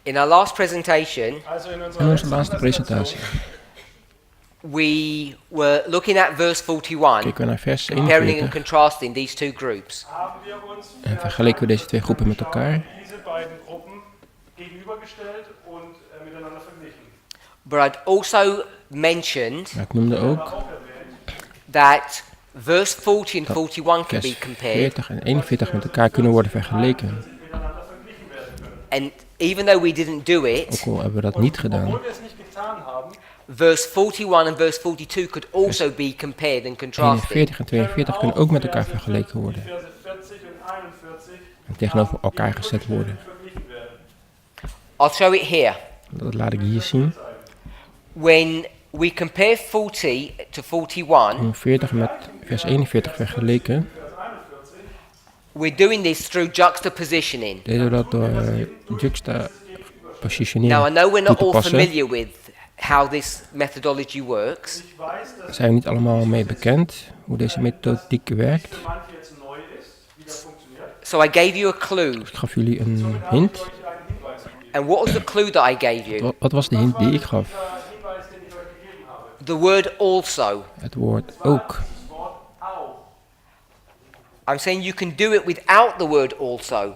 In our last presentation, In onze laatste presentatie we were looking at verse 41, keken we naar vers comparing and 41 contrasting these two groups. en vergeleken we deze twee groepen met elkaar. But I'd also mentioned Maar ik noemde ook that verse 40 and 41 can vers be compared. 40 en 41 met elkaar kunnen worden vergeleken. And even though we didn't do it, Ook al hebben we dat niet gedaan. verse 41 and verse 42 could also be compared and contrasted. 41 en 42 kunnen ook met elkaar vergeleken worden. En tegenover elkaar gezet worden. I'll show it here. Dat laat ik hier zien. When we compare 40 to 41, Om 40 met vers 41 vergeleken. we're doing this through juxtapositioning. Deden we dat door juxtapositionering Now, I know we're toe not te all passen. familiar with how this methodology works, Daar zijn we niet allemaal mee bekend hoe deze methodiek werkt. so I gave you a clue. Ik gaf jullie een hint. And what was the clue that I gave you? Wat was de hint die ik gaf? The word also. Het woord ook. I'm saying you can do it without the word also.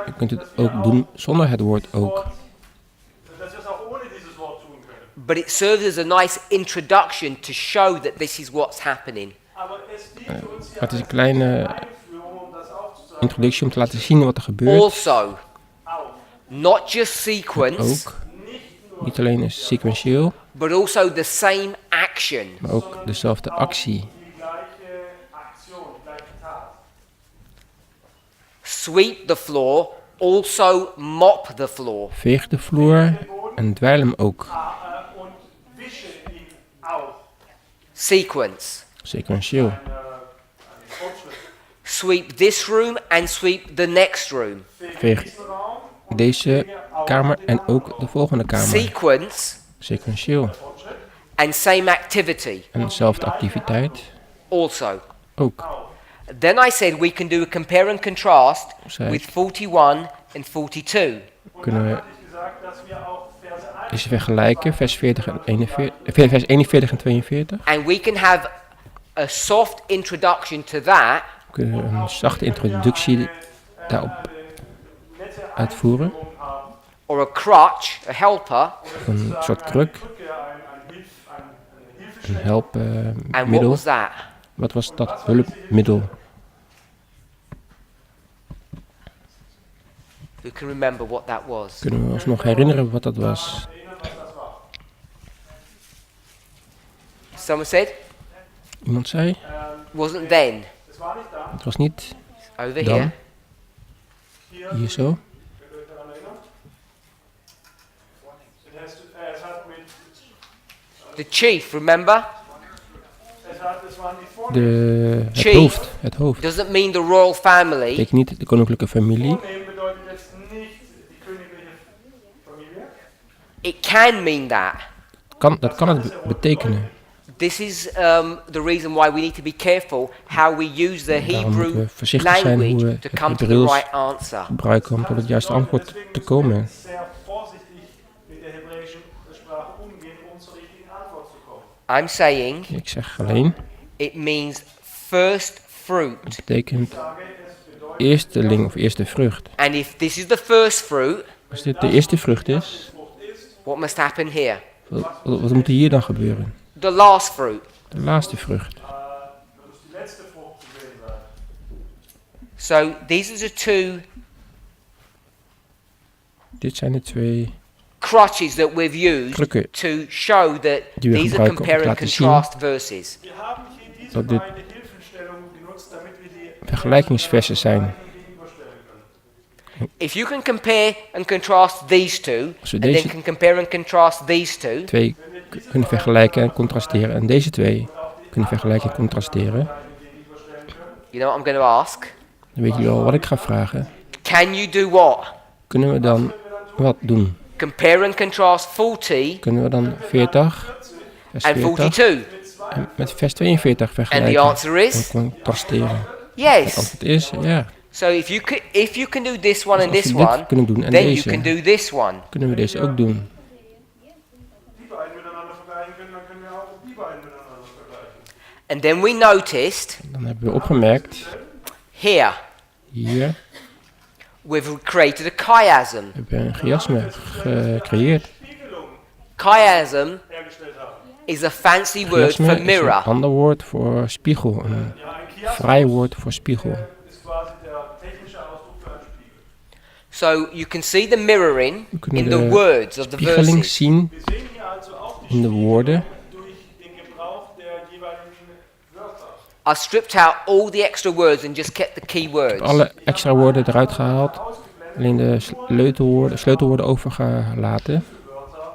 Je kunt het ook doen zonder het woord ook. But it serves as a nice introduction to show that this is what's happening. Het is een kleine introductie om te laten zien wat er gebeurt. Also. Not just sequence, Ook. Niet alleen is sequentieel, but also the same action. maar ook dezelfde actie. Sweep the floor, also mop the floor. Veeg de vloer en dweil hem ook. Sequence. Sequentieel. Sweep this room and sweep the next room. Veeg deze kamer en ook de volgende kamer. Sequence Sequentieel. and same activity. En dezelfde activiteit Also. ook. Then I said we can do a compare and contrast Zei with ik. 41 and 42. Kunnen we deze vergelijken, vers 40 en 41, vers 41 en 42. And we can have a soft introduction to that Kunnen we een zachte introductie daarop uitvoeren. or a crutch, a helper. Een soort kruk. Een And what helpmiddel. was that? Wat was dat hulpmiddel? Who can remember what that was? Kunnen we ons nog herinneren wat dat was? Someone said? Iemand zei, Wasn't then. het was niet Over dan, here. hier zo. The chief, remember? Het Chief. hoofd, het hoofd. Doesn't mean the royal family. Betekent niet de koninklijke familie. It can mean that. Dat kan het betekenen. This is the reason why we need to be careful how we use the Daarom moeten Hebrew we voorzichtig zijn hoe language we to het come to the Hebreeuws right answer. gebruiken om tot het juiste antwoord te komen. I'm saying Ik zeg alleen, it means first fruit. het betekent eersteling of eerste vrucht. And if this is the first fruit, Als dit de eerste vrucht is, what must happen here? wat moet er hier dan gebeuren? The last fruit. De laatste vrucht. So these are the two Dit zijn de twee crutches that we've used krukken to show that die we these are gebruiken om te compare and laten zien contrast verses. dat dit vergelijkingsversen zijn. If you can compare and contrast these two, Als we and then deze can compare and contrast these two, twee kunnen vergelijken en contrasteren en deze twee kunnen vergelijken en contrasteren, you know what I'm going to ask? dan weet jullie al wat ik ga vragen. Can you do what? Kunnen we dan wat doen? Compare and contrast 40 Kunnen we dan 40, vers and 40 42? en met vers 42 And the vergelijken answer en is contrasteren? Het yes. antwoord is ja. So if you can do this one and Als this we dit one, kunnen doen en then you deze, can do this one. kunnen we deze ook doen. Die beiden miteinander vergleichen können, dann können wir auch die beiden miteinander vergleichen. And then we noticed Dan hebben we opgemerkt, here hier we've created a chiasm. hebben we een chiasme gecreëerd. Spiegelung Chiasm hergestellt haben. is a fancy word Chiasme for is een mirror. ander woord voor spiegel, een Ja, ein Chiasmus vrij woord voor spiegel. ist quasi der technische Ausdruck für einen Spiegel. So you can see the mirroring We kunnen in the de words of the spiegeling verses. zien Wir sehen hier also auch die in de woorden. durch den Gebrauch der jeweiligen Wörter. I stripped out all the extra words and just kept the key words. Alle extra woorden eruit gehaald, alleen de sleutelwoorden overgelaten. Wörter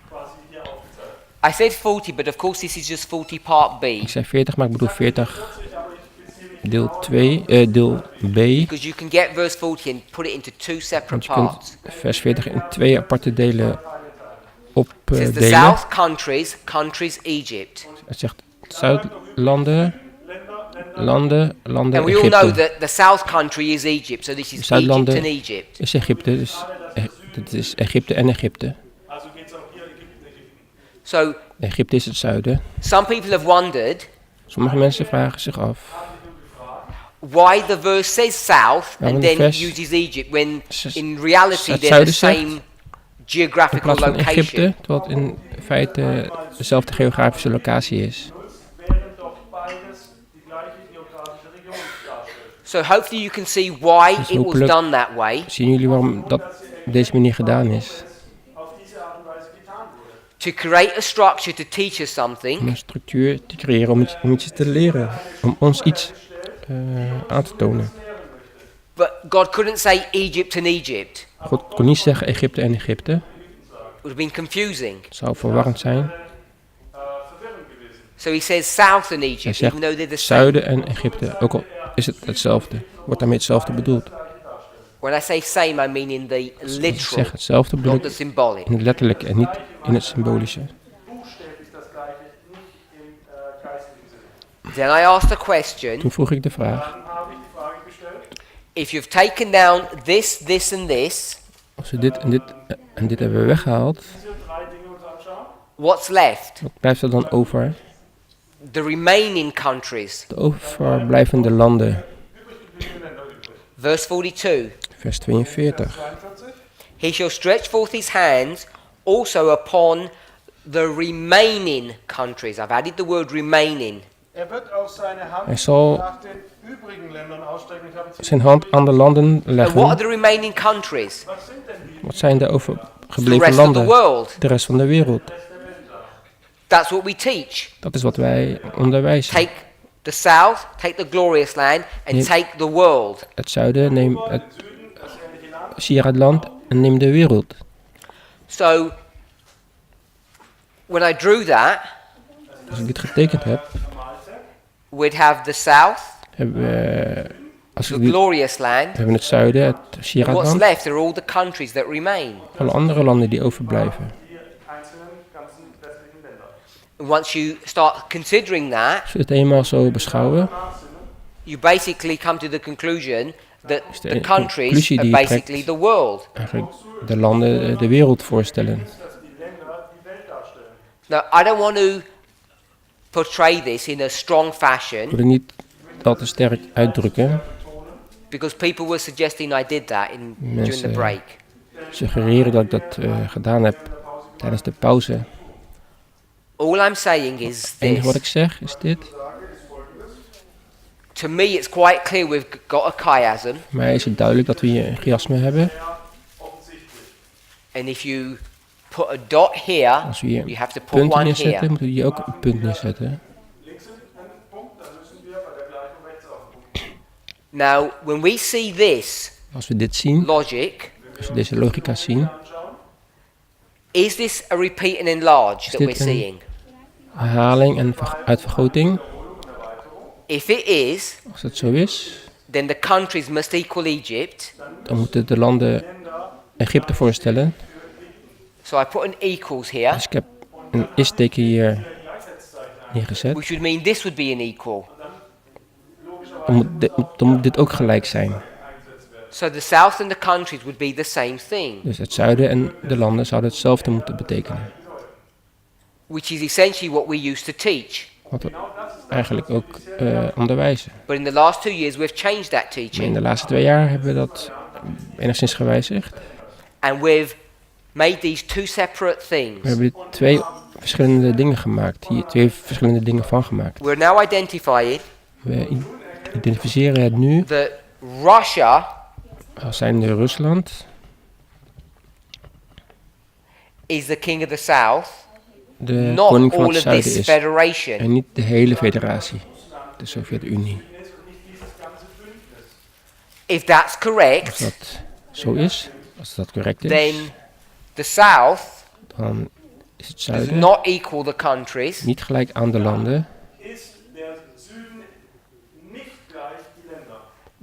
quasi hier aufgezeigt. I said 40, but of course this is just 40 part B, Ik zei 40, maar ik bedoel 40 deel 2, deel B. because you can get verse 40 and put it into two Want separate je kunt parts. vers 40 in 2 aparte delen It says the opdelen. south countries Egypt. Het zegt Zuidlanden, landen, And we all know Egypte. that the south country is Egypt, so this is Egypt Zuidlanden and Egypt. is Egypte, dus het is Egypte en Egypte. Also geht es auch hier Ägypten. So Egypte is het zuiden. some people have wondered Sommige mensen vragen zich af why the verse says south Waarom and de then vers uses Egypt when s- in reality het they're the zuiden zegt same in geographical plaats van Egypte, location. terwijl het in feite dezelfde geografische locatie is. Während doch beides die gleiche geografische Region darstellt. So hopefully you can see why Dus it was hopelijk done that way, zien jullie waarom dat op deze manier gedaan is. Auf diese Art und Weise getan wurde. to create a structure to teach us something, Om een structuur te creëren, om iets te leren. Om ons iets aan te tonen. but God couldn't say Egypt and Egypt. God kon niet zeggen Egypte en Egypte. It would have been confusing. Het zou verwarrend zijn. Verwirrend gewesen. So he says south and Hij Egypt, zegt even though they're the same. zuiden en Egypte. Ook al is het hetzelfde. Wordt daarmee hetzelfde bedoeld. When I say same, I mean in the Als ik literal, zeg hetzelfde bedoel not the ik symbolic. in het letterlijke en niet in het symbolische. Buchstäblich das gleiche, nicht im geistlichen Sinne. Then I asked a question. Toen vroeg ik de vraag. Dann habe ich die Frage gestellt, If you've taken down this and this, Als we dit en dit hebben we weggehaald. diese drei Dinge uns anschauen. what's left? Wat blijft er dan over? The remaining countries. De overblijvende landen. Verse 42. Vers 42. 42. He shall stretch forth his hands also upon the remaining countries. I've added the word remaining. Wird auch seine Hand Hij zal nach den übrigen Ländern ausstrecken. Ich habe jetzt zijn hand aan de landen And what are leggen. the remaining countries? was sind denn die Wat zijn de The overgebleven rest of the landen? world. De rest van de wereld. That's what we teach. Dat is wat wij onderwijzen. Take the south, take the glorious land, and Neem- take the world. Het zuiden, neem het Sierra-land en neem de wereld. So, when I drew that, Als ik dit getekend heb, we'd have the south, hebben we, als the we, die- glorious land. we hebben het zuiden, het What's Sierra-land, left are all the countries that remain. alle andere landen die overblijven. die einzelnen ganzen westlichen Länder? And once you start considering that, Als we het eenmaal zo beschouwen, you basically come to the conclusion that Is de the countries conclusie are die je basically trekt. the world. eigenlijk de landen de wereld voorstellen. Dass die Länder die Welt darstellen. Now, I don't want to portray this in a strong Ik fashion wil het niet al te sterk uitdrukken. because people were suggesting I did that during the Mensen- break. Suggereren dat ik dat gedaan heb tijdens de pauze. All I'm saying is Het enige wat ik this. zeg is dit. To me, it's quite clear we've got a chiasm, Voor mij is het duidelijk dat we hier een chiasme hebben. and if you put a dot here, Als we hier you een have to put punt one neerzetten, here. moeten we hier ook een punt neerzetten. Links ein Punkt, dann müssen wir bei der Gleichung rechts auch einen Punkt. Now, when we see this Als we dit zien, logic, als we deze logica zien, is this a repeat and enlarge that dit we're een- seeing? herhaling en uitvergroting. If it is, Als dat zo is, then the countries must equal Egypt. dan moeten de landen Egypte voorstellen. So I put an equals here, Dus ik heb een is-teken hier neergezet. which would mean this would be an equal. dan moet dit ook gelijk zijn. So the south and the countries would be the same thing, Dus het zuiden en de landen zouden hetzelfde moeten betekenen. which is essentially what we used to teach. Wat we eigenlijk ook onderwijzen. But in the last 2 years, we've changed that Maar in teaching. de laatste 2 jaar hebben we dat enigszins gewijzigd. And we've made these two separate We things. hebben hier 2 verschillende dingen gemaakt. Hier 2 verschillende dingen van gemaakt. We're now identifying We identificeren het nu that Russia als zijnde Rusland, is the king of the south, de not koning van all het of zuiden this is. federation. En niet de hele federatie, de Sovjet-Unie. If that's Als correct, dat zo is, als dat correct is, then the south dan is het does zuiden not equal the countries, niet gelijk aan de landen. Ist der Süden nicht gleich die Länder.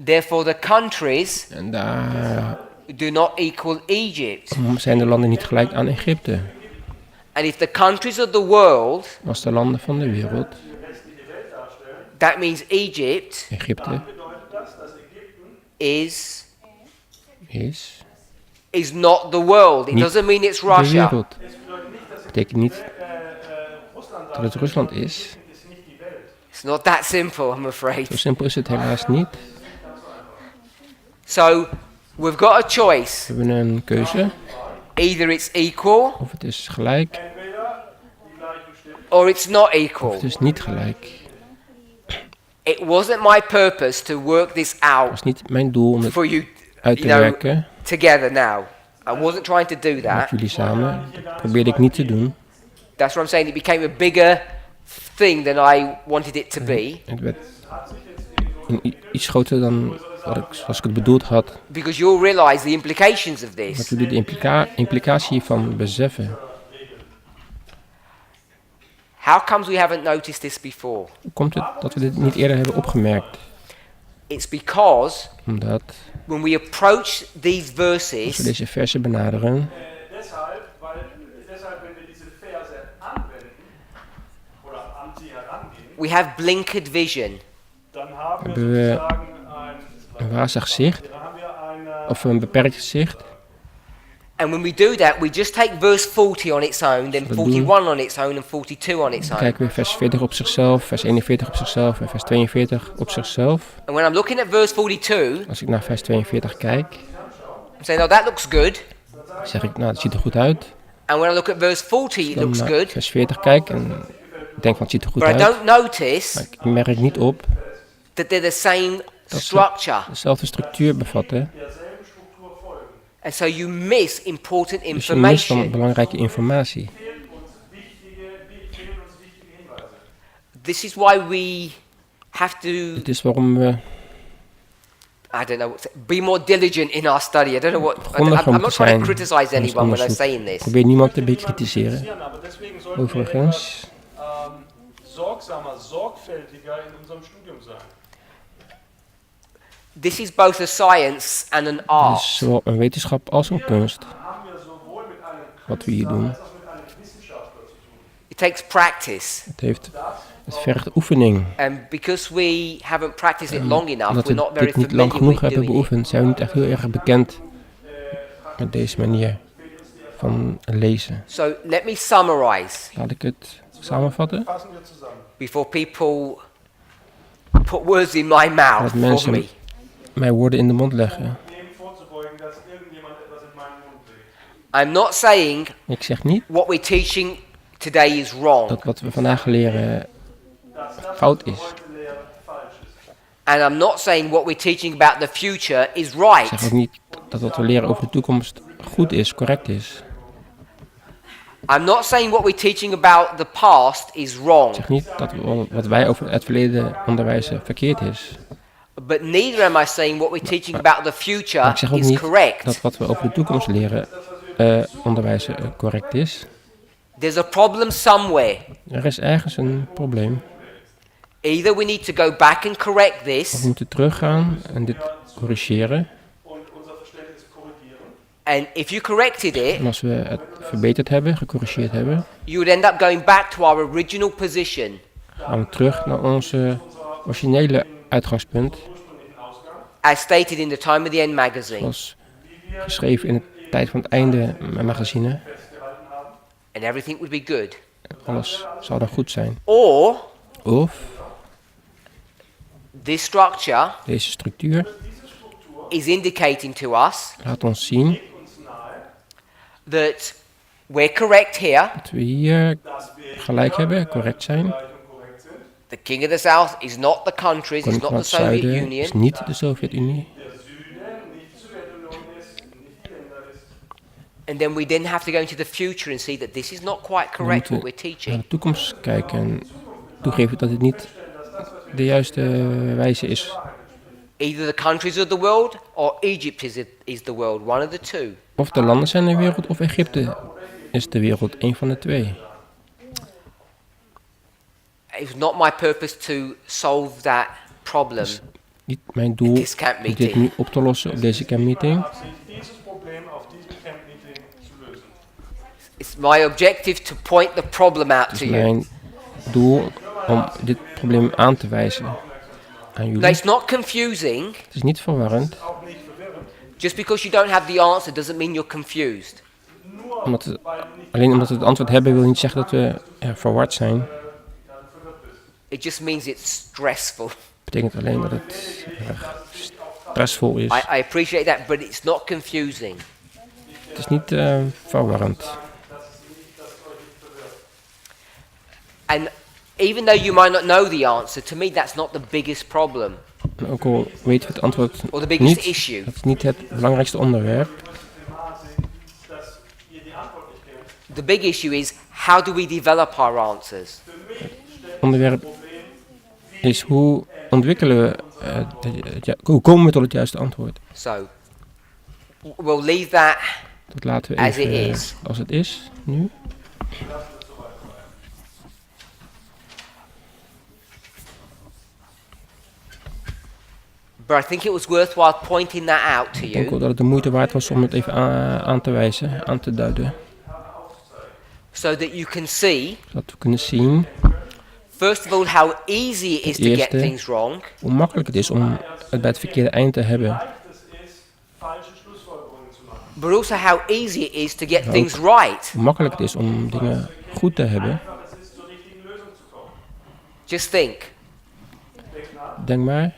therefore the countries En daar do not equal Egypt. zijn de landen niet gelijk aan Egypte. And if the countries of the world, Als de landen van de wereld, that means Egypt Egypte Bedeutet das, dass Ägypten is not the world. It Niet doesn't mean it's de Russia. wereld. Dat betekent niet Russland dat het Rusland is. ist nicht die Welt. It's not that simple, I'm afraid. Zo simpel is het helaas niet. So we've got a choice. We hebben een keuze. Either it's equal Of het is gelijk, Entweder die gleichen Stimmen or it's not of equal. het is niet gelijk. It wasn't my purpose to work this Het out was niet mijn doel om het for you, uit te you know, werken together now. I wasn't trying to do met that. jullie samen. Dat probeerde ik niet te doen. That's what I'm saying. It became a bigger thing than I wanted it to be Het werd iets groter dan zoals ik het bedoeld had. because you'll realize the implications of Dat this. jullie de implicatie hiervan beseffen. How comes we haven't noticed this before? Hoe komt het dat we dit niet eerder hebben opgemerkt? It's because Omdat when we approach these als we verses, deze versen benaderen, deshalb, wenn wir diese Verse anwenden oder an sie herangehen, we have blinkered vision. dann haben Hebben wir we sozusagen een wazig zicht dann haben wir of een beperkt zicht. And when we do that, we just take verse 40 on its own, then we 41 on its own, and 42 on its Dan own. kijken we vers 40 op zichzelf, vers 41 op zichzelf en vers 42 op zichzelf. And when I'm looking at verse 42, Als ik naar vers 42 kijk, I'm saying, oh, that looks good. zeg ik, nou, het ziet er goed uit. And when I look at verse 40, it Dan looks naar good. vers 40 kijk en ik denk van, het ziet er goed But I uit. don't notice Maar ik merk niet op that they're the same dat ze structure. dezelfde structuur bevatten. derselben Struktur folgen. And so you miss important Dus je mist dan information. belangrijke informatie. Fehlen uns wichtige Hinweise. This is why we have to, Het is waarom we I don't know, be more diligent in our study. I don't know what, grondiger I'm moeten not trying to zijn criticize in ons anyone when I'm onderzoek. saying this. Probeer niemand te bekritiseren. Ja, aber deswegen sollten wir Overigens, sorgsamer, sorgfältiger in unserem Studium sein. This is both a science and an het is art. zowel een wetenschap als een kunst Haben wir sowohl mit einem wat we hier doen. als auch mit einem Wissenschaftler zu tun. It takes practice. Het vergt oefening. And because we haven't practiced it long enough, Omdat we're we not very dit niet lang familiar genoeg with hebben doing it. beoefend, zijn we niet echt heel erg bekend met deze manier van lezen. So let me summarize Laat ik het samenvatten. Fassen wir zusammen. before people put words in my mouth Dat for mensen me. mij woorden in de mond leggen. Dem vorzubeugen, dass irgendjemand etwas in meinen Mund legt. I'm not saying Ik zeg niet what we're teaching today is wrong. dat wat we vandaag leren Dass das, fout was wir is. heute lehren, falsch ist. And I'm not saying what we're teaching about the future is Ik right. zeg ook niet dat wat we leren over de toekomst goed is, correct is. I'm not saying what we're teaching about the past is wrong. Ik zeg niet dat wat wij over het verleden onderwijzen verkeerd is. But neither am I saying what we're teaching about the Maar future ik zeg ook is niet correct. dat wat we over de toekomst leren onderwijzen correct is. There's a problem somewhere. Er is ergens een probleem. Either we need to go back and correct We this, moeten teruggaan en dit corrigeren. Und unser Verständnis korrigieren. and if you corrected it, En als we het verbeterd hebben, gecorrigeerd hebben, you would end up going back to our original position. gaan we terug naar onze originele uitgangspunt, ursprünglichen Ausgang, as stated in the Time of the End magazine. zoals geschreven in het Tijd van het Einde magazine. festgehalten haben. And everything would be good. Alles zou dan goed zijn. Or Of this structure deze structuur is indicating to us laat ons zien Uns nahe, that we're correct here. dat we hier dass wir gelijk hebben, correct zijn. gleich und korrekt sind. The king of the south is not the countries, it's Koning van not the het Soviet Zuiden Union. is niet de Sovjet-Unie. Der Süden nicht die Sowjetunion ist, nicht die Länder ist. And then we then have to go into the future and see that this is not quite We correct what moeten we're naar teaching. de toekomst kijken en toegeven dat het niet de juiste wijze is. Either the countries of the world or Egypt is the world, one of the two. Of de landen zijn de wereld of Egypte is de wereld, een van de twee. It's not my purpose to solve that problem. Niet mijn doel This camp om dit meeting. nu op te lossen op deze campmeeting. Absicht, dieses Problem auf diesem Camp-Meeting zu lösen. It's my objective to point the problem out Het to is you. mijn doel om dit probleem aan te wijzen aan Now, jullie. it's not confusing. Het is niet verwarrend, Auch nicht verwirrend. Just because you don't have the answer doesn't mean you're confused. Nur omdat we, weil du nicht alleen omdat we het antwoord hebben wil niet zeggen dat we verward zijn. verwirrt bist. It just means it's stressful. Betekent alleen dat het erg stressvol is. I appreciate that, but it's not confusing. Het is niet verwarrend. And even though you might not know the answer, to me that's not the biggest problem En ook al weten we het antwoord or the biggest niet, issue. dat is niet het belangrijkste onderwerp. Dass ihr die Antwort nicht kennt. The big issue is how do we develop our answers? Het onderwerp is hoe ontwikkelen we, hoe komen we tot het juiste antwoord. So we'll leave that Dat laten we As it even is. als het is nu. but I think it was worthwhile pointing that out to Ik denk wel you dat het de moeite waard was om het even aan te wijzen, aan te duiden. so that you can see, Zodat we kunnen zien first of all, how easy it is to get Eerste. things wrong, hoe makkelijk het is om het bij het verkeerde eind te hebben. Leicht es ist, falsche Schlussfolgerungen zu machen. but also how easy it is to get things right. Hoe makkelijk het is om dingen goed te hebben. Einfach es ist, zur richtigen Lösung zu kommen. Just think, Denk nach. Denk maar,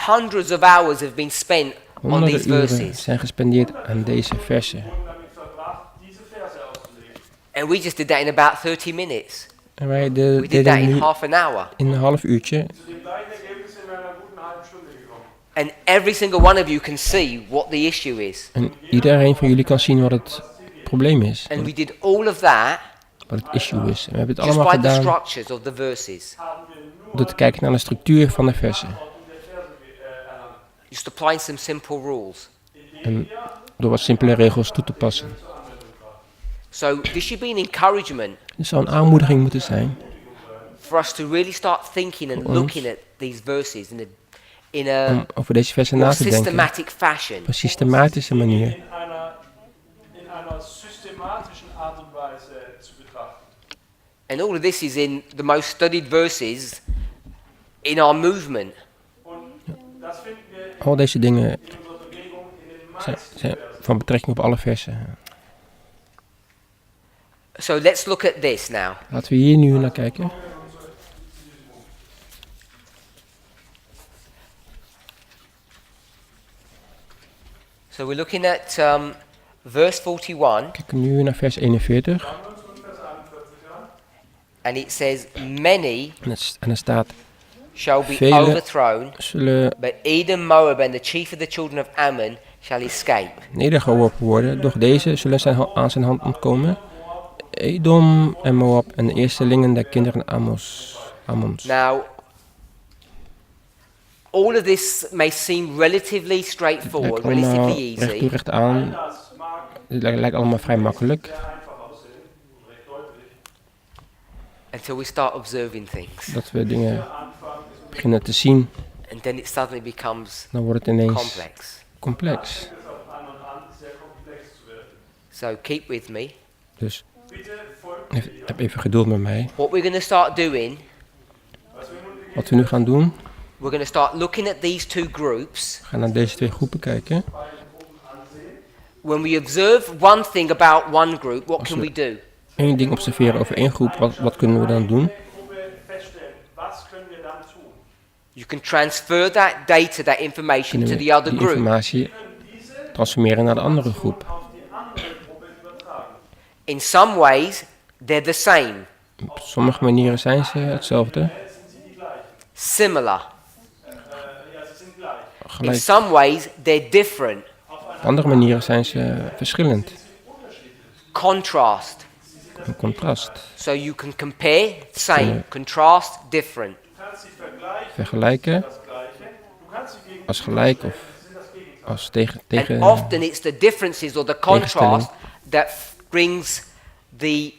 hundreds of hours have been spent on honderden these uren verses, zijn gespendeerd aan deze versen. Wurden damit verbracht, diese Verse auszulegen. and we just did that in about 30 minutes. En wij We did deden that in nu half an hour. in een half uurtje. Zu dem gleichen Ergebnis sind wir in einer guten halben Stunde gekommen. And every single one of you can see what the issue is. En iedereen van jullie kan zien wat het probleem is. And we did all of that Wat het issue is. En we hebben het just allemaal by the gedaan structures of the verses. Haben wir nur door te kijken naar de structuur van de versen. Antworten der Verse erlangt. Just applying some simple rules. En door wat simpele regels toe te passen. So this should be an encouragement Het zou een aanmoediging moeten zijn for us to really start thinking and Voor looking ons. at these verses in a om over deze versen more na te denken. systematic fashion. Op een systematische manier. In einer systematischen Art und Weise zu betrachten. And all of this is in the most studied verses in our movement. Und das finden wir Al deze dingen in unserer Bewegung in den zijn, meisten zijn Versen. van betrekking op alle versen. So let's look at this now. Laten we hier nu naar kijken. So we're looking at verse 41, Kijk nu naar vers 41. Schauen wir uns nun Vers 41 an. and it says, "Many En er staat, shall be Vele overthrown, zullen but Edom, Moab, and the chief of the children of Ammon shall escape." nedergeworpen worden. Doch deze zullen aan zijn hand ontkomen. Edom en Moab en de eerstelingen der kinderen Ammons. Now, all of this may seem relatively Het straightforward, lijkt allemaal relatively recht toe easy, recht aan. Das mag Het lijkt allemaal vrij makkelijk. sehr einfach aussehen, recht deutlich. until we start observing things. Dat we dingen Anfang ist beginnen te zien. And then it suddenly becomes Dan wordt het ineens complex. complex. es auf an und an sehr komplex zu werden. So keep with me. Dus Bitte folgt mir. heb even geduld met mij. What we're going to start doing Was wir nun Wat we nu gaan doen, We're going to start looking at these two groups. We gaan naar deze twee groepen kijken. When we observe one thing about one group, what can we do? Eén ding observeren over één groep, wat kunnen we dan doen? You can transfer that data, that information Kunnen to we the other die group. informatie transformeren naar de andere groep? In some ways, they're the same, Op sommige manieren zijn ze hetzelfde. similar. In Gelijk. some ways, they're different. Op andere manieren zijn ze verschillend. Contrast. Een contrast. So you can compare, same, contrast, different. Vergelijken als gelijk of als tegen And often it's the differences or the contrast that brings the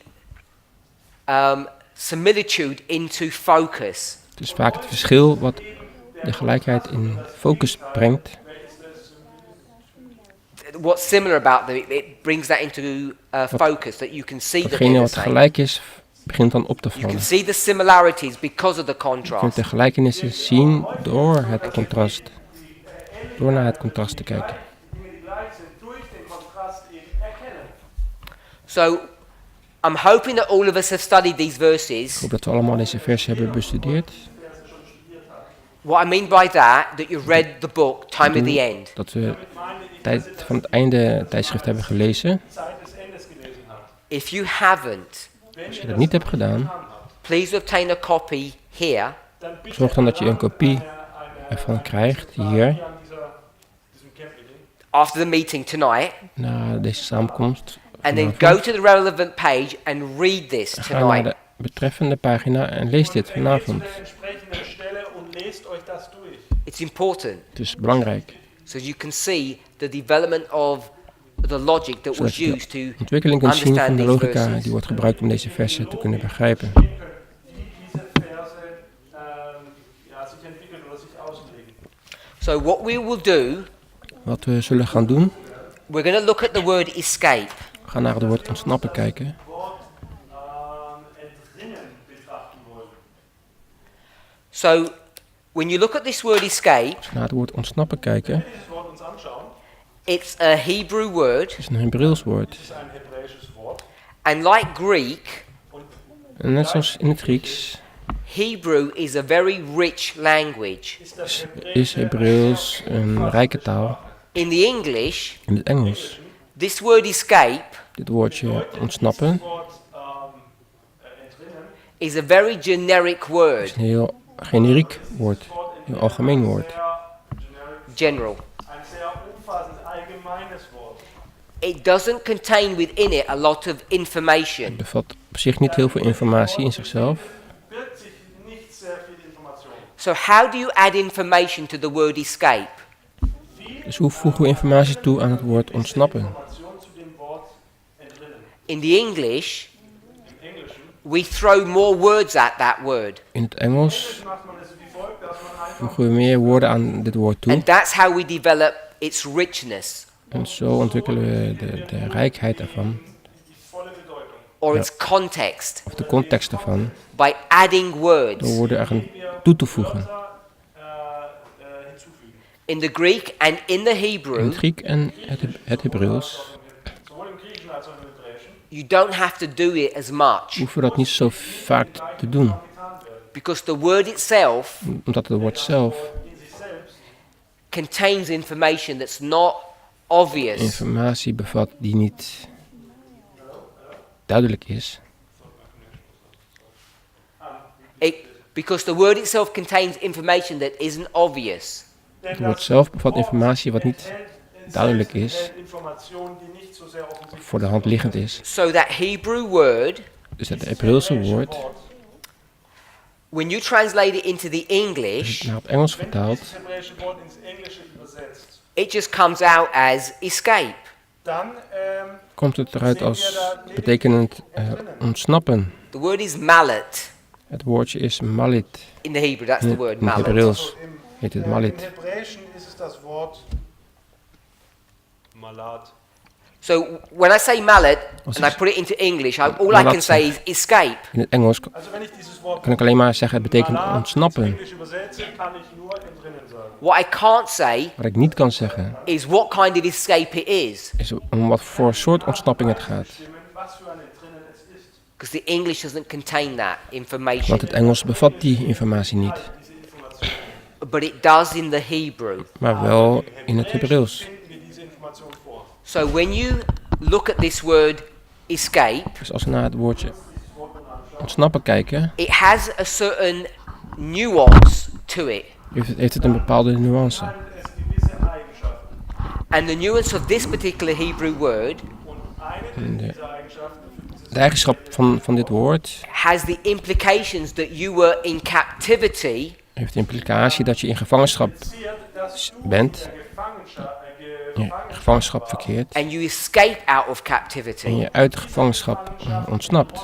similitude into focus. Het is vaak het verschil wat de gelijkheid in focus brengt. What's similar about them, it brings that into focus, that you can see that Datgene they're wat the same. gelijk is, begint dan op te You vallen. can see the similarities because of the Je kunt contrast. de gelijkenissen zien door het contrast. Door naar het contrast te kijken. So I'm hoping that all of us have studied these Ik verses. hoop dat we allemaal deze versen hebben bestudeerd. What I mean by that you read the book Time at the End. Dat we tijd van het einde tijdschrift hebben gelezen. If you haven't, Als je dat niet hebt gedaan, please obtain a copy here. zorg dan dat je een kopie ervan krijgt hier After the meeting tonight, na deze samenkomst. and then vanavond. go to the relevant page and read this Ga naar tonight. de betreffende pagina en lees dit vanavond. It's important, Het is belangrijk. so you can see the development of the logic that was Zodat je used to de ontwikkeling kunt zien van understand de these logica verses. die wordt gebruikt om deze versen te kunnen begrijpen. So what we will do, Wat we zullen gaan doen, we're going to look at the word escape. we gaan naar het woord ontsnappen kijken. So when you look at this word escape, Als we naar het woord ontsnappen kijken, it's a Hebrew word, het is een Hebreeuws woord. and like Greek, En net zoals in het Grieks Hebrew is a very rich language. is Hebreeuws een rijke taal. In the English, In het Engels, this word escape dit woordje ontsnappen is a very generic is word, een heel generiek woord, een algemeen woord. general. It doesn't contain within it a lot of information. Het bevat op zich niet heel veel informatie in zichzelf. So how do you add information to the word escape? Dus hoe voegen we informatie toe aan het woord ontsnappen? In the English, we throw more words at that word. In het Engels voegen we meer woorden aan dit woord toe. And that's how we develop its richness En zo ontwikkelen we de rijkheid ervan, or its context of de context ervan, by adding door words. woorden eraan toe te voegen. In the Greek and in the In Hebrew, het Griek en het Hebreeuws you don't have to do it as much hoeven we dat niet zo vaak te doen. because the word itself Omdat het woord zelf contains information that's not obvious. informatie bevat die niet duidelijk is. Because the word itself contains information that isn't obvious. Het woord zelf bevat informatie wat niet duidelijk is, voor de hand liggend is. So that Hebrew word, Dus het Hebreeuwse woord, when you translate it into the als je English, het naar het Engels vertaalt, it just comes out as escape. komt het eruit als betekenend ontsnappen. The word is malet. Het woordje is malit. In the Hebrew, that's the word, In het malet. Hebreeuws heet het malit. Hebräischen ist es das Wort Malat. So when I say malet Als and I ik put it into English, all I can say is escape. in het Engels Also wenn ich dieses Wort kan ik alleen maar zeggen het betekent Malat ins ontsnappen. Englische übersetze, kann ich nur What I can't say Wat ik niet kan zeggen, is what kind of escape it is, is om wat voor soort ontsnapping het gaat. Stimmen, was für eine drinnen es ist. because the English doesn't contain that information, Want het Engels bevat die informatie niet, Diese Information. but it does in the Hebrew. maar wel in het Hebreeuws. Finden wir diese Information vor. So when you look at this word escape, Dus als we naar het woordje ontsnappen kijken, it has a certain nuance to it. heeft het een bepaalde nuance. Es gewisse Eigenschaften. And the nuance of this particular Hebrew word Und eine dieser Eigenschaften De eigenschap van dit woord has the implications that you were in captivity heeft de implicatie dat je in gevangenschap dass du bent, der je gevangenschap verkeert and you escape out of en captivity. je uit de gevangenschap ontsnapt.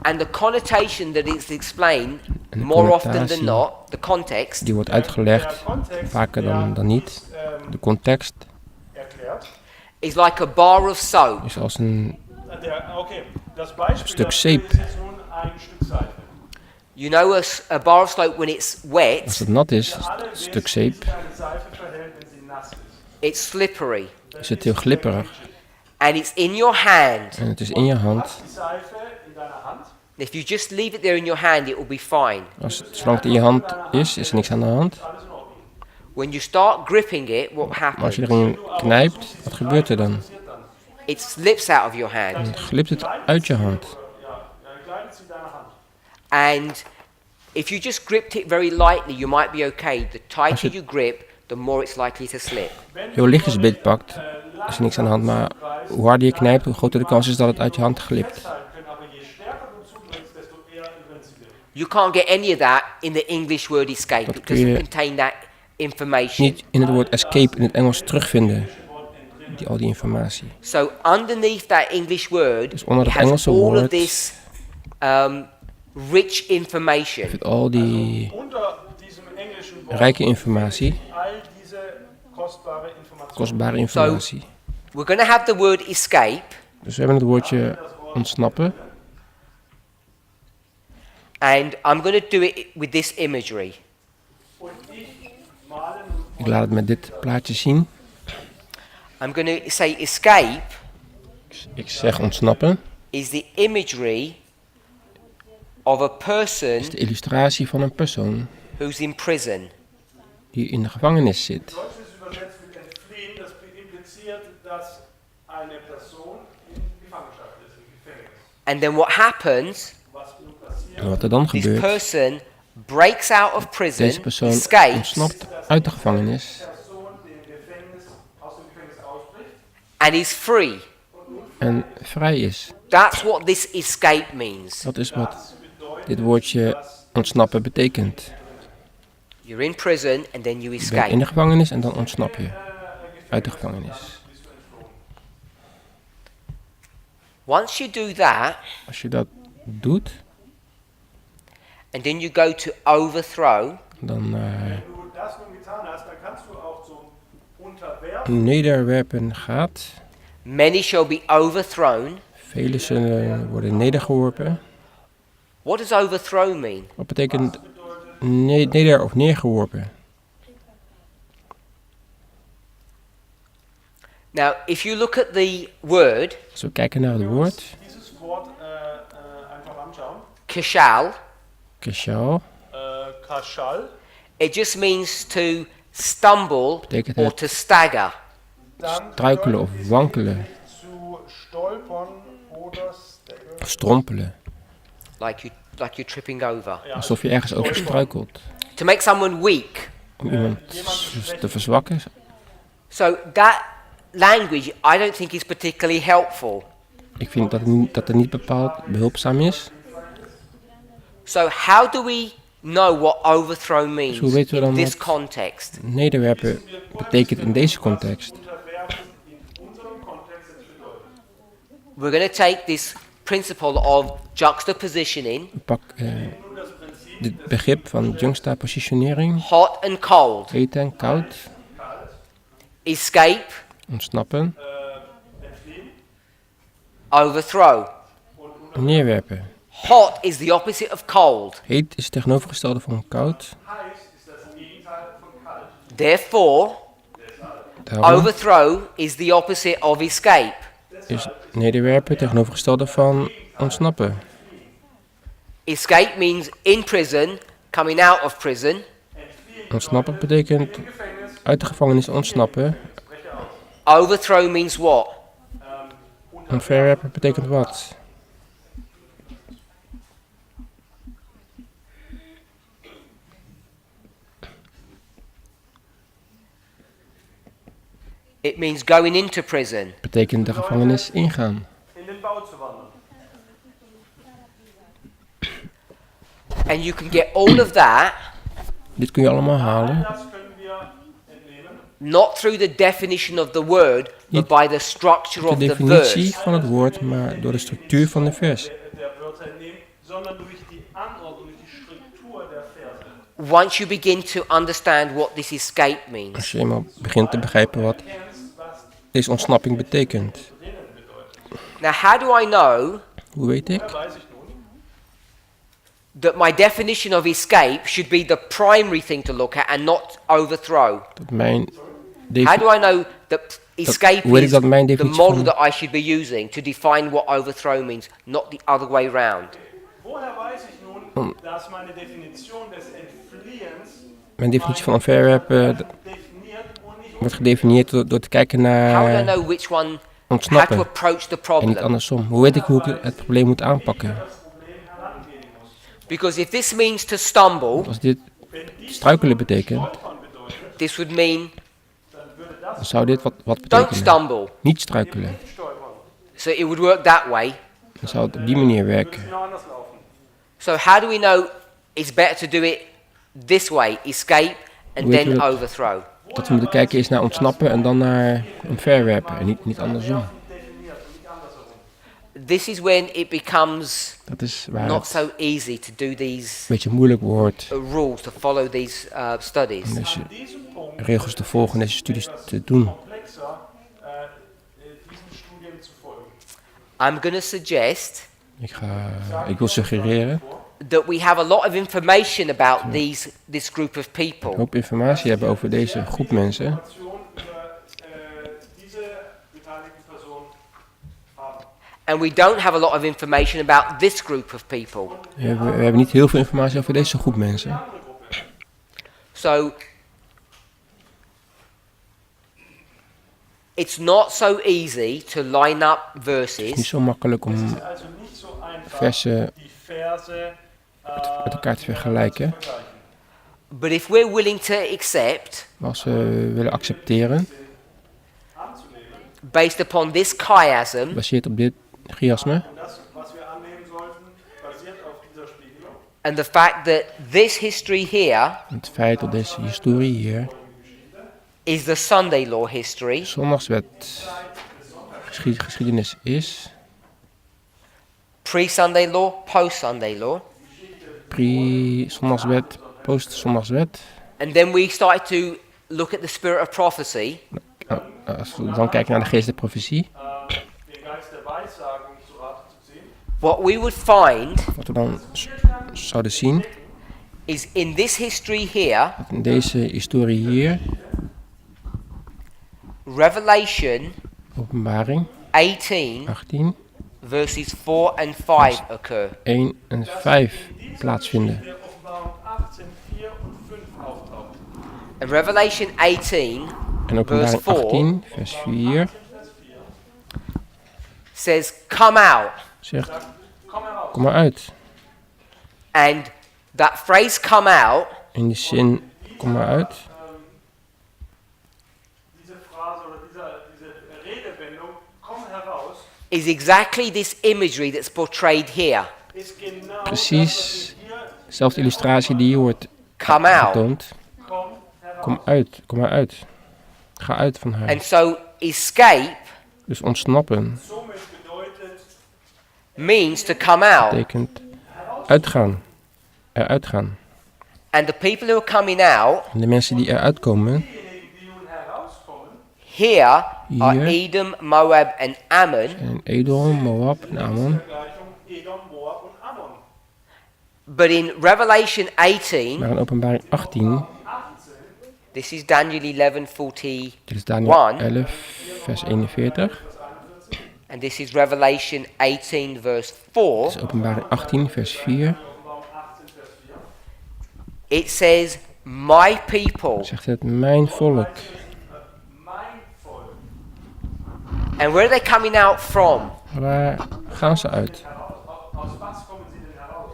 And the connotation that is explained En de more often than connotatie not, the context, die wordt uitgelegd, vaker dan niet. De context erklärt. is like a bar of soap. is als een Okay, das Beispiel Stück dafür Zeep. ist jetzt nun ein Stück Seife. You know a bar of soap when it's als wet, het nat is, Alle een stuk wissen, zeep, wie sich eine Seife verhält, wenn sie nass ist. it's slippery, is het heel glipperig and it's in your hand. en het is in je hand. Die Seife in deiner Hand. If you just leave it there in your hand, it will be fine. Zolang het in je hand is er niks aan de hand. Alles in Ordnung. When you start gripping it, what Maar als happens? je erin knijpt, wat gebeurt er dan? It slips out of your hand. Dan glipt het uit je hand. Ja, gleitet sie deiner Hand. And if you just gripped it very lightly, you might be okay. The tighter you grip, the more it's likely to slip. Heel lichtjes beetpakt, is er niks aan de hand. Maar hoe harder je knijpt, hoe groter de kans is dat het uit je hand glipt. Festhalten können, aber je stärker du zudrückst, desto eher überzieht sie. You can't get any of that in the English word escape. Dat It kun je doesn't contain that information. Niet in het woord escape in het Engels terugvinden, al die informatie. So underneath that English word, Dus onder it het has Engelse all of woord this rich information. Met al die Unter diesem englischen Wort rijke informatie, all diese kostbare Informationen. kostbare informatie. We're going to have the word escape, Dus we hebben het woordje ontsnappen. and I'm going to do it with this imagery. Und ich male Ik laat het met dit plaatje zien. I'm going to say escape Ik zeg ontsnappen. is the imagery of a person Is de illustratie van een persoon who's in prison. die in de gevangenis zit. Deutsch ist übersetzt mit entfliehen, das impliziert, dass eine Person in Gefangenschaft ist, im Gefängnis. And then what happens, Was nun passiert, En wat er dan this gebeurt, person breaks out of deze prison, persoon escapes, ontsnapt uit de gevangenis die Person aus dem Gefängnis ausbricht and is free. en vrij is. That's what this escape means. Dat is wat dit woordje ontsnappen betekent. You're in prison and then you Je bent in escape. de gevangenis en dan ontsnap je uit de gevangenis. Once you do that, Als je dat doet, and then you go to overthrow, dan wenn du das nun getan hast, dann kannst du auch zum Unterwerfen nederwerpen gaat. many shall be overthrown. Velen zullen worden nedergeworpen. What does overthrow mean? Wat betekent neder of neergeworpen? Now, if you look at the word, Als we kijken naar het woord, dieses Wort einfach anschauen. kashal, keshal, Kaschal. it just means to stumble Betekent or het to stagger. Dann struikelen of wankelen, zu stolpern oder staggern. of strompelen. Like you're tripping over. Ja, Alsof je ergens over struikelt. To make someone weak. Om iemand te verzwakken. So that language I don't think is particularly helpful. Ik vind dat het niet bepaald behulpzaam is. So how do we know what overthrow means hoe weten we in dan this wat- context? Nederwerpen betekent in deze context. Unterwerfen in unserem Kontext jetzt bedeutet. We're going to take this principle of juxtapositioning, Pak Nun das Prinzip dit begrip van juxtapositionering, hot and cold, heet en koud, escape, ontsnappen, entfliehen overthrow. neerwerpen. Hot is the opposite of cold. Heet is het tegenovergestelde van koud. heiß ist das Gegenteil Therefore, Daarom overthrow is the opposite of escape. is nederwerpen tegenovergestelde van ontsnappen. Escape means in prison, coming out of prison. Ontsnappen betekent uit de gevangenis ontsnappen. Overthrow means what? Omverwerpen betekent wat? It means going into prison. Betekent de gevangenis ingaan. In den Bau zu wandern. And you can get all of that Dit kun je allemaal halen. Das können wir entnehmen. not through the definition of the word, but by the structure De of the definitie verse. van het woord, maar door de structuur van de vers. Der Wörter entnehmen, sondern durch die Anordnung, durch die Struktur der Verse. Once you begin to understand what this escape means, Als je eenmaal begint te begrijpen wat deze ontsnapping betekent. now how do I know Hoe weet ik? Weiß ich nun. that my definition of escape should be the primary thing to look at and not overthrow? Dat mijn How definitie. do I know that escape hoe weet ik is dat mijn the definitie model van- that I should be using to define what overthrow means, not the other way round? Woher weiß ich nun, dass meine Definition des Entfliehens Mijn definitie van omverwerpen definiert und nicht wordt gedefinieerd door te kijken How do I naar know which one, how to ontsnappen approach the en niet problem? andersom. Hoe weet ik hoe ik het probleem moet aanpakken? das Problem herangehen muss. Because if this means to stumble, Als dit struikelen betekent, Stolpern bedeutet, this would mean dann würde das dan zou dit wat don't betekenen. stumble. Niet struikelen. stolpern. So it would work that way. Dan zou het op die manier Würde es werken. genau anders laufen. So how do we know it's better to do it this way, escape and Weet je then dat- overthrow? Dat we moeten kijken is naar ontsnappen en dan naar omverwerpen en niet andersom. Definiert und nicht andersherum. This is when it becomes Dat is waar not het so easy to do these een beetje moeilijk wordt rules, to follow these studies. om deze An diesem Punkt regels te volgen en deze studies te doen. komplexer, diesen Studien zu folgen. I'm going to suggest Ik wil suggereren that we have a lot of information about this group of een people. hoop informatie hebben over deze groep mensen. Informationen über diese beteiligten Personen haben. And we don't have a lot of information about this group of people. We hebben niet heel veel informatie over deze groep mensen. So it's not so easy to line up Het is niet verses zo makkelijk om Also nicht so einfach, versen die Verse met elkaar te vergelijken. vergleichen. but if we're willing to accept Maar als we willen accepteren, Anzunehmen. based upon this chiasm gebaseerd op dit chiasme, Und das, was wir annehmen sollten, basiert auf dieser Spiegelung. and the fact that this history here het feit dat deze historie hier, is the Sunday law history, zondagswet geschiedenis is, pre-Sunday law, post-Sunday law, pre-zondagswet, post-zondagswet. and then we started to look at the spirit of prophecy, Als we dan kijken naar de geest der profetie, Den Geist der Weissagung zu Rate zu ziehen. what we would find wat we dan zouden zien, is in this history here, dat in deze historie hier, Revelation openbaring 18 18, verses 4 and 5 occur. 1 en 5 plaatsvinden. Der Offenbarung 18, 4 und 5 auftaucht. And Revelation 18 En openbaring Vers 4. 18, vers 4, says, "Come out." zegt, Komm heraus. kom maar uit. And that phrase "come out" In die zin, kom maar uit, Diese Phrase oder diese Redewendung, komm heraus, is exactly this imagery that's portrayed here. ist genau precies das, was wir hier dezelfde illustratie die hier wordt Come out. getoond. komm heraus. Kom maar uit. Ga uit van haar. And so escape Dus ontsnappen Somit bedeutet means to come out. betekent uitgaan. Eruit gaan. And the people who are coming out En de mensen die eruit komen, diejenigen, die nun herauskommen, here are Hier. Edom, Moab, and Ammon. zijn Edom, Moab en Ammon. Vergleichung Edom, Moab und Ammon. But in Revelation 18, Maar in openbaring 18, This is Daniel 11:41. Dit is Daniel 11, vers 41. And this is Revelation 18, verse 4. Dit is Openbaring 18, vers 4. It says, my people. Zegt het, mijn volk. And where are they coming out from? Waar gaan ze uit? Aus was kommen sie denn heraus?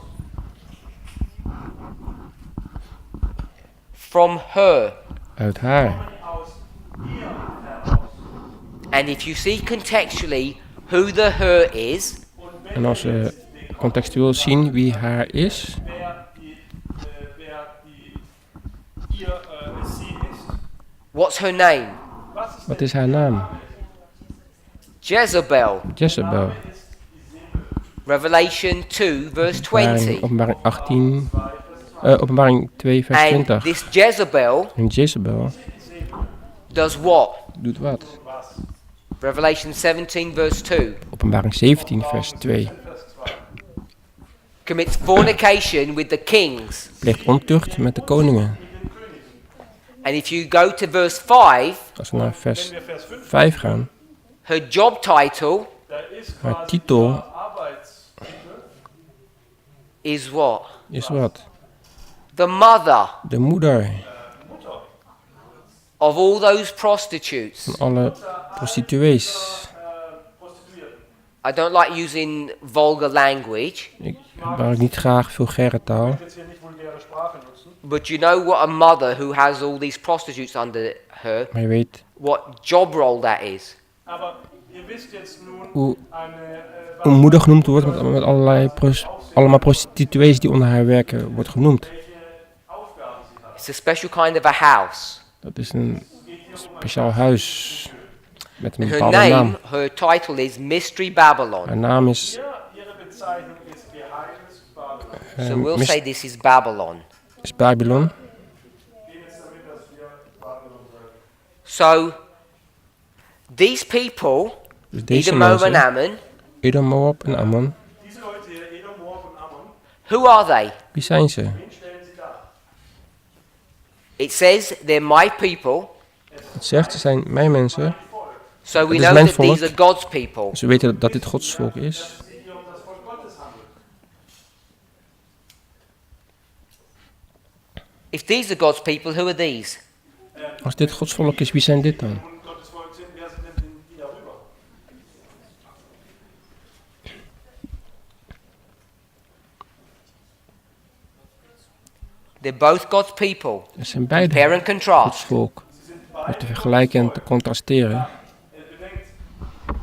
From her. Uit haar. Aus ihr heraus. And if you see contextually who the her is, En als we contextueel zien wie haar is, Wer die ihr sie ist. what's her name? Was ist wat is haar naam? Jezebel. Jezebel. Revelation 2, verse 20. Openbaring 18, Openbaring 2, vers And 20. this Jezebel En Jezebel does what? doet wat? Revelation 17, verse 2. Openbaring 17, vers 2. Commits fornication with the kings. Pleegt ontucht met de koningen. And if you go to verse 5, Als we naar vers 5 gaan, her job title haar titel Arbeitstitel? is what? is wat? The mother De moeder of all those prostitutes. van alle prostituees. I don't like using vulgar language, Ik gebruik niet graag vulgaire taal, Jetzt hier nicht vulgäre Sprache nutzen. but you know what a mother who has all these prostitutes under her, maar je weet what job role that is. Aber ihr wisst jetzt nun, hoe eine moeder genoemd wordt met allerlei allemaal prostituees die onder haar werken wordt genoemd. Aufgaben sie hat. It's a special kind of a house. Dat is een speciaal huis met een And her bepaalde naam. name, her title is Mystery Babylon. Haar naam is Ihre Bezeichnung ist Geheimnis Babylon. So we'll say this is Babylon. Babylon. Gehen jetzt damit, dass wir Babylon sagen. So these people, Dus deze Edom, Moab and mensen, Ammon, Edom, Moab en Ammon, Diese Leute hier, Edom, Moab und Ammon, who are they? wie zijn ze? wen stellen sie dar? It says they're my people. Het zegt, ze zijn mijn mensen. So we Het is know mijn that these volk. are God's people. Ze weten dat dit Gods volk is. Es hier um das Volk Gottes handelt. If these are God's people, who are these? Als dit Gods volk is, wie zijn dit dan? Und Gottes Volk sind, wer sind denn die darüber? They're both God's people. Het zijn Compare beide and Gods contrast. volk. Om te vergelijken en te contrasteren. Bedenkt,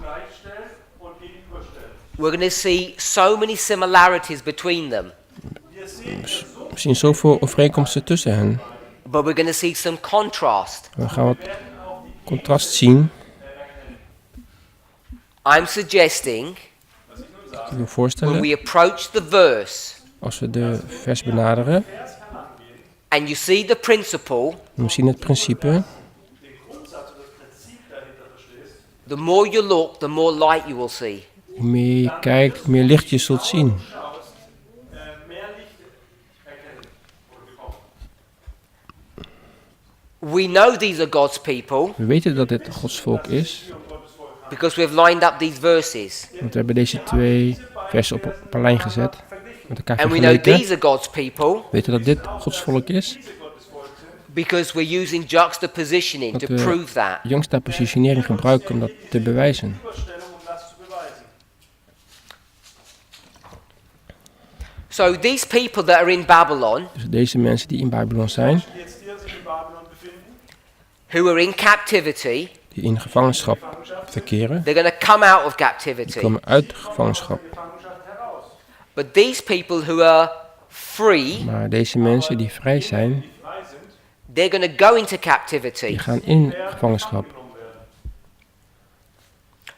gleichstellen und gegenüberstellen. We're going to see so many similarities between them, Wir sehen We zien zoveel overeenkomsten tussen hen. but we're going to see some contrast. We gaan wat contrast zien. I'm suggesting Ik wil when voorstellen, we approach the verse als we de vers benaderen, and you see the principle, we zien het principe. den Grundsatz oder das Prinzip dahinter verstehst, the more you look, the more light you will see. Hoe meer je kijkt, hoe meer licht je zult zien. schaust, mehr Licht erkennen oder bekommen. We know these are God's people We weten dat dit Gods volk is, because we've lined up these verses. want we hebben deze twee versen op een lijn gezet, met elkaar And we know vergeleken. these are God's people We weten dat dit Gods volk is, because we're using juxtapositioning Dat to we prove that. juxtapositionering gebruiken om dat te bewijzen. Überstellung, um das zu beweisen. So these people that are in Babylon, Dus deze mensen die in Babylon zijn, Die jetzt hier sich in Babylon befinden, who are in captivity, die in gevangenschap verkeren, they're going to come out of die captivity. komen uit gevangenschap. Gefangenschaft heraus. But these people who are free, Maar deze mensen die vrij zijn, Die frei sind, they're going to go into captivity. die gaan in gevangenschap. genommen werden.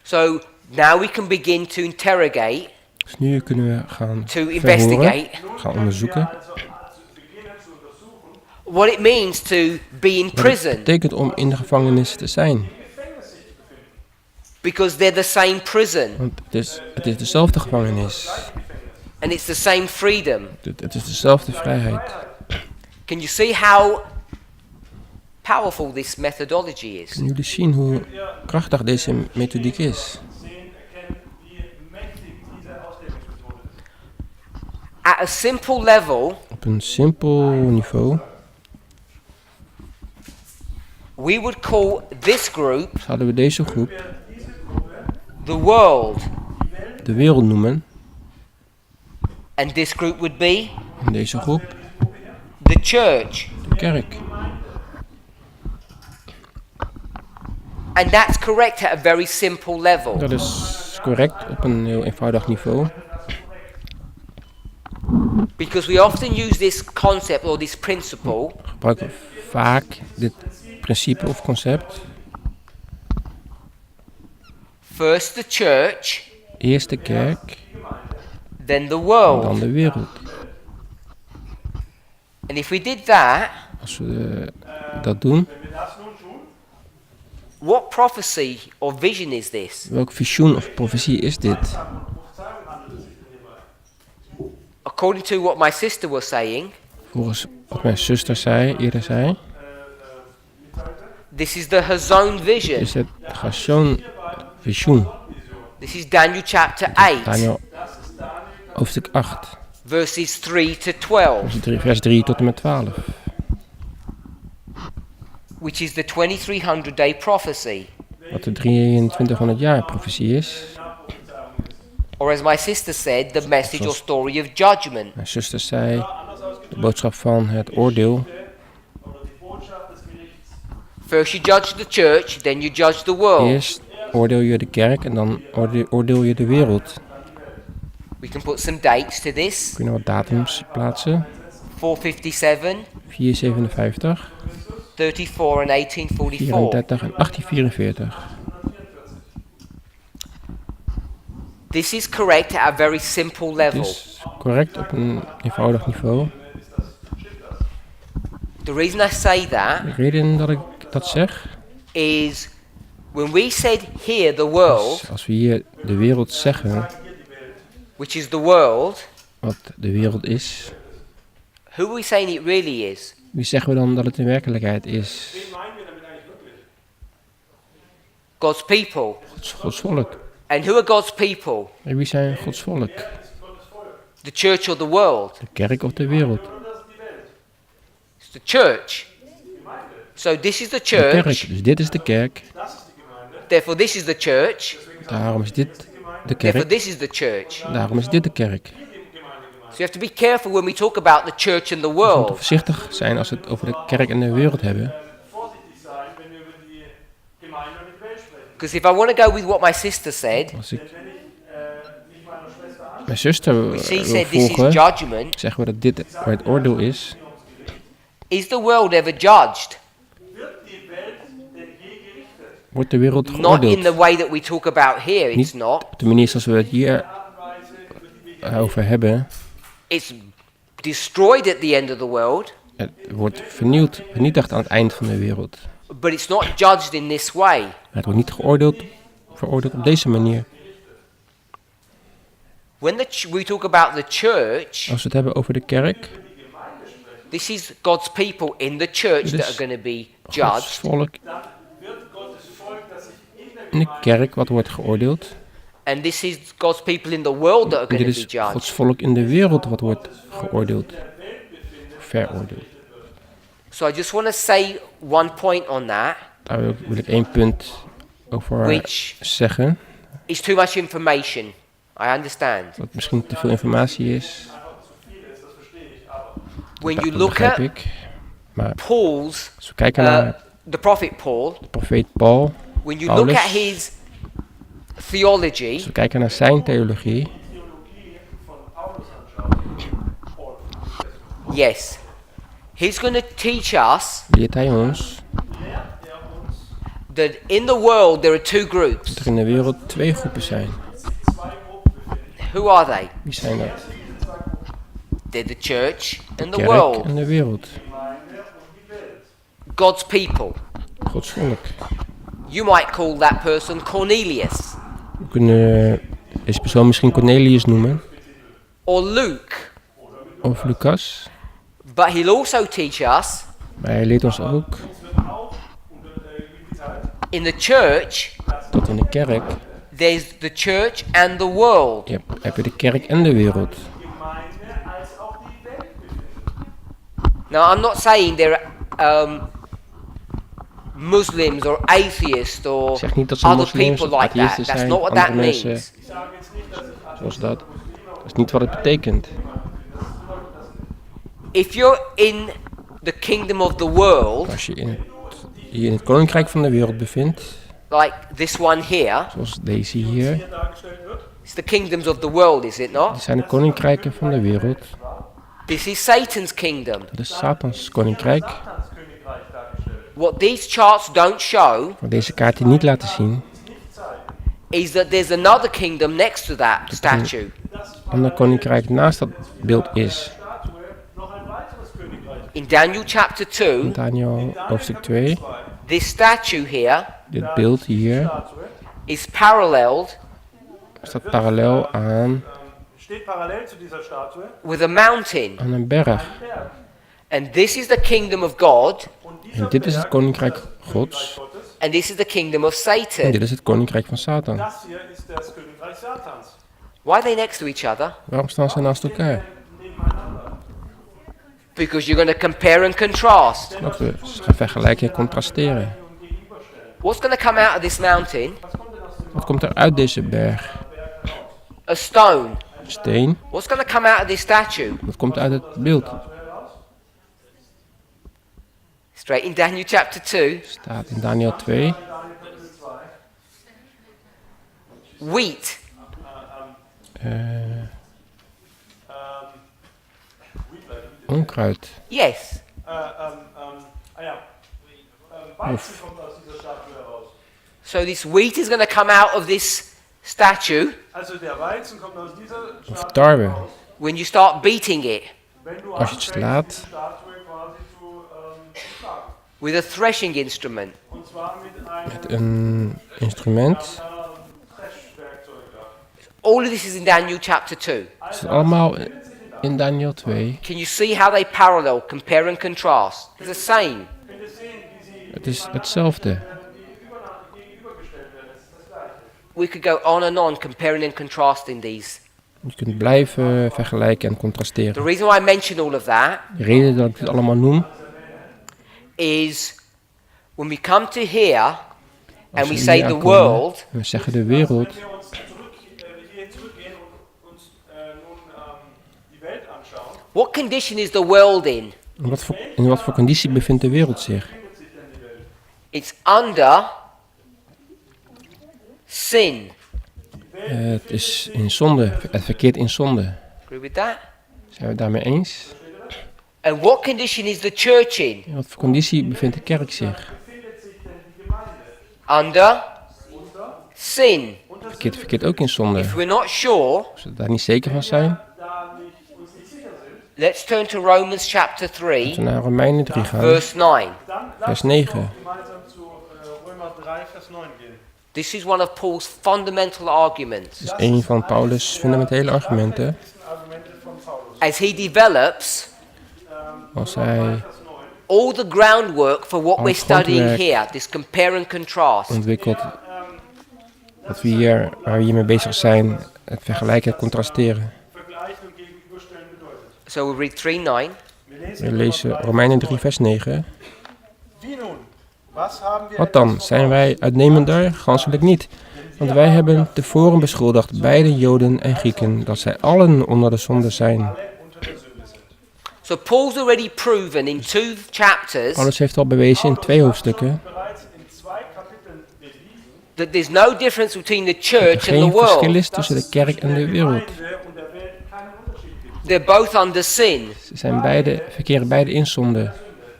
So now we can begin to interrogate, Dus nu kunnen we gaan to verhoren, investigate gaan onderzoeken Also zu beginnen zu untersuchen, what it means to be in wat het prison, betekent om in de gevangenis te zijn. Gefängnis sich zu befinden. because they're the same prison Want het is dezelfde gevangenis. and it's the same freedom. Het is dezelfde vrijheid. Can you see how powerful this methodology is. Kunnen jullie zien hoe krachtig deze methodiek is? sehen, erkennen, wie mächtig diese Auslegungsmethode ist. At a simple level, Op een simpel niveau we would call this group zouden we deze groep the world, de wereld noemen. and this group would be En deze groep the church. de kerk. And that's correct at a very simple level. Dat is correct op een heel eenvoudig niveau. Because we often use this concept or this principle We gebruiken vaak dit principe of concept. first the church, Eerst de kerk then the en dan world. de wereld. And if we did that, Als we dat doen, Wenn wir das nun tun, what prophecy or vision is this? welk visioen of profetie is dit? Prophezeiung handelt es sich denn hierbei. According to what my sister was saying, Volgens wat mijn zuster eerder zei, this is the Hazon vision. is het Gashoon visioen. This is Daniel chapter 8, Daniel hoofdstuk 8, verses 3 to 12, vers 3 tot en met 12. which is the 2300-day prophecy. Wat de 2300 jaar profetie is. Or as my sister said, the message or story of judgment. Mijn zuster zei, de boodschap van het oordeel. Oder die Botschaft des Gerichts. First you judge the church, then you judge the world. Eerst oordeel je de kerk en dan oordeel je de wereld. We can put some dates to this. Kunnen we wat datums plaatsen? 457, 457, 34 and 1844. 34 en 1844. This is correct at a very simple Het level. is correct op een eenvoudig niveau. The reason I say that De reden dat ik dat zeg, is when we said here the world, is als we hier de wereld zeggen, which is the world, wat de wereld is, who are we saying it really is? wie zeggen we dan dat het in werkelijkheid is? Wen meinen wir damit eigentlich wirklich? God's people. Gods volk. And who are God's people? En wie zijn Gods volk? The church or the world? De kerk of de wereld? It's the church. So this is the De kerk. church. Dus dit is de kerk. Therefore this is the church. Daarom is dit de Therefore kerk. this is the church. Daarom is dit de kerk. So you have to be careful when we talk about the church and the We moeten world. voorzichtig zijn als we het over de kerk en de wereld hebben. Vorsichtig sein, wenn wir über die Gemeinde und die Welt sprechen. Because if I want to go with what my sister said, Als ik Wenn ich nicht meiner Schwester anschaue, mijn zuster she wil said this is volgen, judgment. zeggen we dat dit waar het oordeel is. Is the world ever judged? wird die Welt denn je gerichtet? Wordt de wereld Not in geoordeeld? the way that we talk about here. It's Niet not. op de manier zoals we het hier Art und Weise, über die wir over hebben. It's destroyed at the end of the world, Het wordt vernietigd aan het eind van de wereld. but it's not judged in this way. Maar het wordt niet veroordeeld op deze manier. When we talk about the church, Als we het hebben over de kerk, this is God's people in the church Dit that is are going to be Gods judged. volk dann wird Gottes Volk, das sich in der in de kerk wat wordt geoordeeld. And this is God's people in the world that are En going dit to be is judged. Gods volk in de wereld wat wordt geoordeeld. Veroordeeld. So I just want to say one point on that. Daar wil ik één punt over Which zeggen. is too much information. I understand. Wat misschien te veel informatie is. When Dat you look begrijp at ik. Maar Paul's, als we kijken naar the prophet Paul, de profeet Paul. when you look Paulus. at his theology, Als we kijken naar zijn theologie. Theologie von Paulus anschauen, yes, he's going to teach us Leert hij ons that in the world there are two groups. dat er in de wereld twee groepen zijn. Who are they? Wie zijn dat? They're the church and the Kerk world. en de wereld. God's people. Gods volk. You might call that person Cornelius We kunnen deze persoon misschien Cornelius noemen. or Luke. Of Lucas. But he'll also teach us Maar hij leert ons ook In the church, tot in de kerk there's the church and the world. heb je de kerk en de wereld. Gemeinde als auch die Welt befindet. Now, I'm not saying there are Muslims or atheists or Ik zeg niet dat ze other moslims people of like that. atheïsten That's zijn, not what that andere mensen means. Ich sage jetzt nicht, dass ich zoals dat. Dat is niet wat het betekent. If you're in the kingdom of the world, Als je je in het koninkrijk van de wereld bevindt, like this one here, zoals deze hier, hier dargestellt wird, it's the kingdoms of the world, is it not? dit zijn de koninkrijken van de wereld. This is Satan's kingdom. Dat is Satans koninkrijk. Satans Königreich dargestellt. What these charts don't show Wat deze kaarten niet laten zien, is that there's another kingdom next to that statue. ander koninkrijk naast dat beeld is. Statue noch ein weiteres Königreich. In Daniel chapter In 2, Daniel hoofdstuk 2, this statue here dit beeld hier, Statue is paralleled staat parallel aan steht parallel zu dieser Statue. with a mountain. een berg. Berg. And this is the kingdom of God, Und En dieser dit is het Berg, koninkrijk Gods. Gottes, and this is the kingdom of En Satan. dit is het koninkrijk van Satan. das hier ist das Königreich Satans. Why are they next to each other? Waarom staan ze naast elkaar? Nebeneinander. Because you're going to compare and contrast. Dat we gaan vergelijken en contrasteren. Und gegenüberstellen. What's going to come out of this mountain? Was kommt denn aus dem Wat komt er uit deze berg? A stone. Steen. What's going to come out of this statue? Wat komt uit het beeld? heraus? Straight in Daniel chapter 2. Staat in Daniel 2. Daniel Kapitel 2. Wheat. Onkruid. Yes. Ja. Weizen kommt aus dieser Statue heraus. So this wheat is going to come out of this statue Also der Weizen kommt aus dieser Of Statue tarwe. heraus. when you start beating it Wenn du Als je het anfängst, slaat. die Statue quasi zu schlagen. with a threshing instrument. Und zwar mit einem Met een instrument. Dreschwerkzeug da. All of this is in Daniel chapter 2. Het is allemaal in Daniel 2. Can you see how they parallel, compare and contrast? It's the same. Könnt ihr sehen, wie sie Het is hetzelfde. gegenübergestellt werden. Das ist das Gleiche. We could go on and on comparing and contrasting these. Je kunt blijven vergelijken en The contrasteren. reason why I mention all of that De reden dat ik dit allemaal noem, is when we come to here and als we we say hier the aankomen, world, en we zeggen de wereld, Wenn wir uns hier zurückgehen und uns nun die Welt anschauen, what condition is the world in? in wat voor conditie bevindt de wereld zich? findet sich denn die Welt? It's under sin. Het is in zonde, het verkeert in zonde. Agree with that? Zijn we het daarmee eens? And what condition is the church in? In wat voor conditie bevindt de kerk zich? Befindet sich denn die Gemeinde? Under Unter? sin. Verkeert ook in zonde. If we're not sure, Als we daar niet zeker van zijn, Uns nicht sicher sind, let's turn to Romans chapter moeten we 3, naar Romeinen 3 gaan, verse 9. dann vers lasst uns 9. doch gemeinsam zu Römer 3, Vers 9 gehen. This is one of Paul's fundamental arguments. Dat is een van Paulus' fundamentele argumenten. Argumente von Paulus. As he develops Als hij Vers 9. all the groundwork for what Al we're het studying grondwerk here, this compare and contrast. ontwikkelt wat we hier, waar we hiermee bezig zijn, het vergelijken en contrasteren. Vergleichen und gegenüberstellen bedeutet. So we read 3:9. Wir We lezen Romeinen 3 vers 9. Wie nun? Was haben wir Wat dan? Zijn wij uitnemender? Ganselijk niet. Want wij hebben tevoren beschuldigd beide Joden en Grieken dat zij allen onder de zonde zijn. alle unter der Sünde sind? So Paul's already proven in 2 chapters Paulus heeft al bewezen in 2 hoofdstukken Bereits in 2 Kapiteln bewiesen, that there's no difference between the dat er church and the geen verschil world. is tussen de kerk en de wereld. Gemeinde und der Welt keinen Unterschied gibt. They're both under sin. Ze zijn verkeren beide in zonde.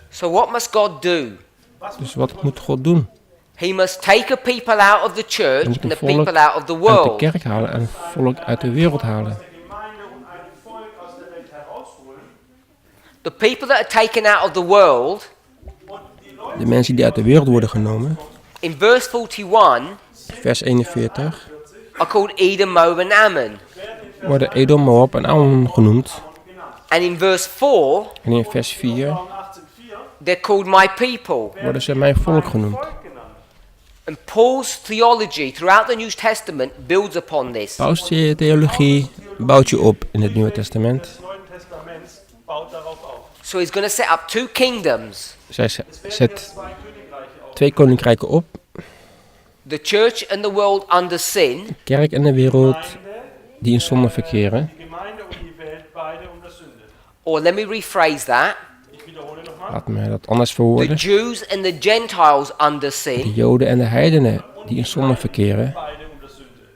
So what must God do? Dus wat moet God doen? He must take a people out of the church Hij moet and een the volk people out of the uit de world. kerk halen en een volk uit de wereld halen. Der Gemeinde und ein Volk aus der Welt herausholen The people that are taken out of the world, und die Leute De mensen die uit de wereld worden genomen, in verse 41, vers 41, are called Edom, Moab and Ammon. worden Edom, Moab en Ammon genoemd. And in verse 4, En in vers 4 18,4 they're called my people. worden ze mijn volk genoemd. Volk genannt. And Paul's theology throughout the New Testament builds upon this. Paus' theologie bouwt je op in het Nieuwe Testament. des Neuen Testaments baut darauf auf. So he's going to set up two kingdoms, Zij Hier zet zwei Königreiche auf. 2 koninkrijken op. the church and the world under sin, De kerk en de wereld Gemeinde, die in zonde verkeren. die Gemeinde und die Welt, beide unter Sünde. or let me rephrase that, Ich wiederhole nochmal. Laat me dat anders the verwoorden. Jews and the Gentiles under De sin, Joden en de heidenen die in zonde verkeren. Beide unter Sünde.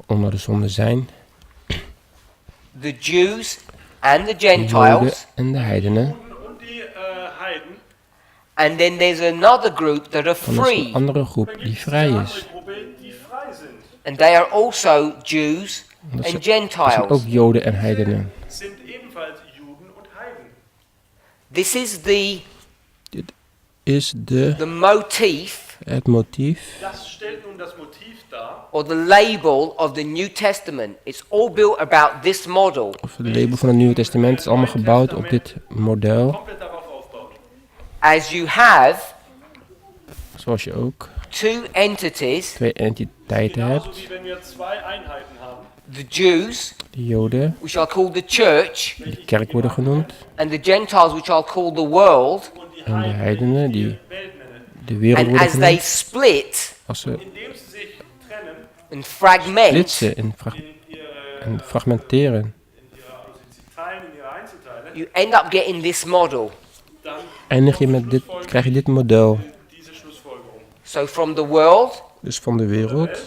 Onder de zonde zijn. the Jews and the De Joden Gentiles, en de heidenen. Und die Heiden. and then there's another group that are Dan is er een free, andere groep Dann die gibt es vrij eine is. andere Gruppe, die frei sind. and they are also Jews Dat and zijn ook Gentiles. Joden en heidenen. Sind ebenfalls Juden und Heiden. This is Is the motif het motief Das stellt nun das Motiv dar. or the label of the New Testament. It's all built about this model. of het label van het Nieuwe Testament is allemaal gebouwd op dit model. Komplett darauf aufbaut. As you have Zoals je ook two entities, 2 entiteiten Genauso hebt. wie wenn wir zwei Einheiten haben. the Jews, De Joden, which are called the church, die de kerk worden genoemd. and the Gentiles, which are called the world. Und die En de Heiden, heidenen die Welt nennen. de wereld And worden as they genoemd. split Als ze Indem ze zich trennen and fragment, splitsen in ihre, en fragmenteren. in ihre, also sie teilen in ihre Einzelteile, you end up getting this model. dann Eindig je met dit, krijg je dit model. diese Schlussfolgerung. So from the world, Dus van de wereld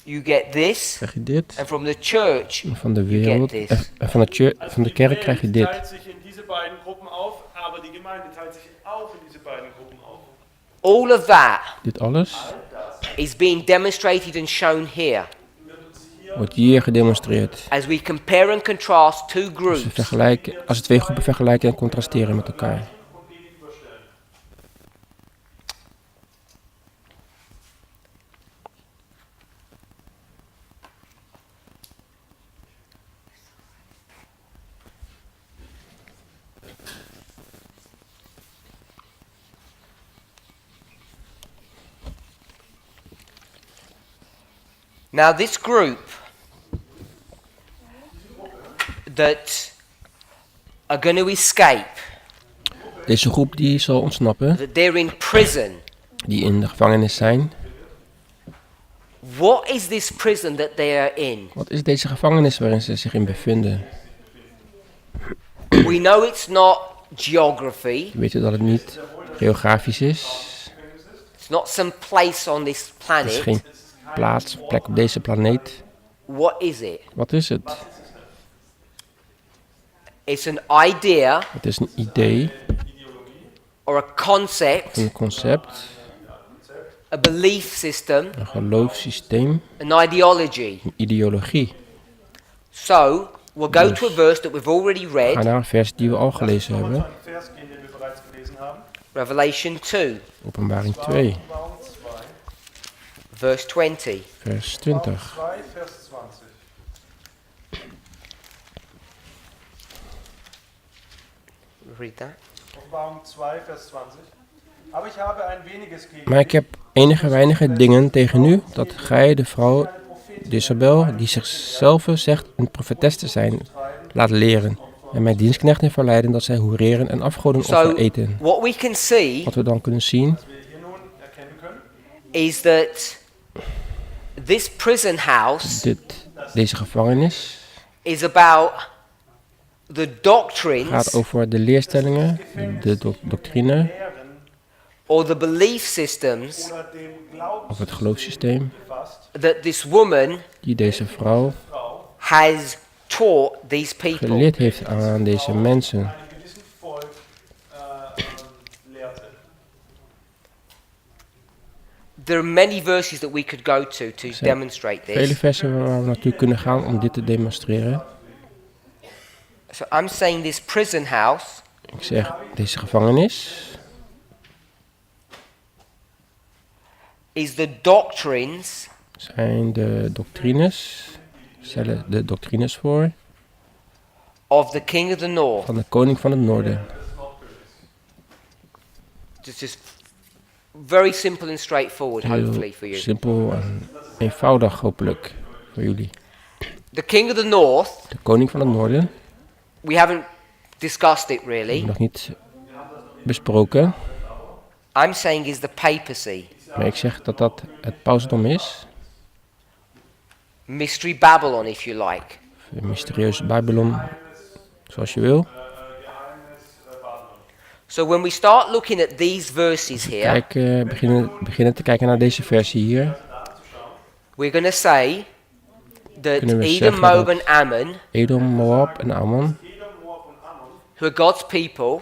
you get this, krijg je dit. and from the church, En van de you wereld get en this. van van de kerk krijg je Die dit. teilt sich in diese beiden Gruppen auf, aber die Gemeinde teilt sich auch in diese beiden Gruppen auf. All of that Dit alles is being demonstrated and shown here wordt hier gedemonstreerd. as we compare and contrast two Als groups. als we 2 groepen vergelijken en contrasteren met elkaar. Und gegenüberstellen. Now, this group that are going to escape, Deze groep die zal ontsnappen, that they're in prison. die in de gevangenis zijn. What is this prison that they are in? Wat is deze gevangenis waarin ze zich in bevinden? We know it's not geography. We weten dat het niet geografisch is. It's not some place on this Het is geen planet. plek op deze planeet. What is it? Wat is het? It's an idea Het is een idee, or a concept, een concept, a belief system, een geloofssysteem, an ideology. een ideologie. So, we'll go to a verse that we've already Ga read, naar een vers die we al gelezen Nochmal hebben. zu einem Vers gehen, den wir bereits gelesen haben. Revelation 2, Openbaring 2, Offenbarung 2. verse 20. vers Offenbarung 20. 2, Vers 20. Read that. Offenbarung 2, Vers 20. Aber ich habe ein weniges gegen Maar ik heb weinige dingen tegen u, dat gij de vrouw Jezebel, die zichzelf zegt een profetes te zijn, laat leren. En mijn dienstknechten verleiden dat zij hoereren en afgodenoffer So, eten. what we can see Wat we dan kunnen zien, wir hier nun erkennen können, is that this prison house deze gevangenis is about the gaat doctrines over de leerstellingen, de doctrine, Lehren or the belief systems oder dem Glauben of het geloofssysteem, befasst, that this woman die deze vrouw has taught these people. geleerd heeft aan deze mensen. einem gewissen Volk lehrte. There are many verses that we could go to demonstrate Vele this. versen waar we naartoe kunnen gaan om dit te demonstreren. So I'm saying this prison house Ik zeg, deze gevangenis is the doctrines zijn de doctrines, stellen de doctrines voor of the king of the north. van de koning van het noorden. It's just very simple and straightforward, hopefully, Heel for you. simpel en eenvoudig hopelijk voor jullie. The king of the north, De koning van het noorden, we haven't discussed it really. nog niet besproken, I'm saying is the papacy. maar ik zeg dat dat het pausdom is. Mystery Babylon, if you like. Mysterieus Babylon, zoals je wil. So when we start looking at these verses here, Kijk, beginnen te kijken naar deze versie hier. we're going to say that Kunnen we Edom, zeggen Moab dat and Ammon, Edom, Moab en Ammon, who are God's people,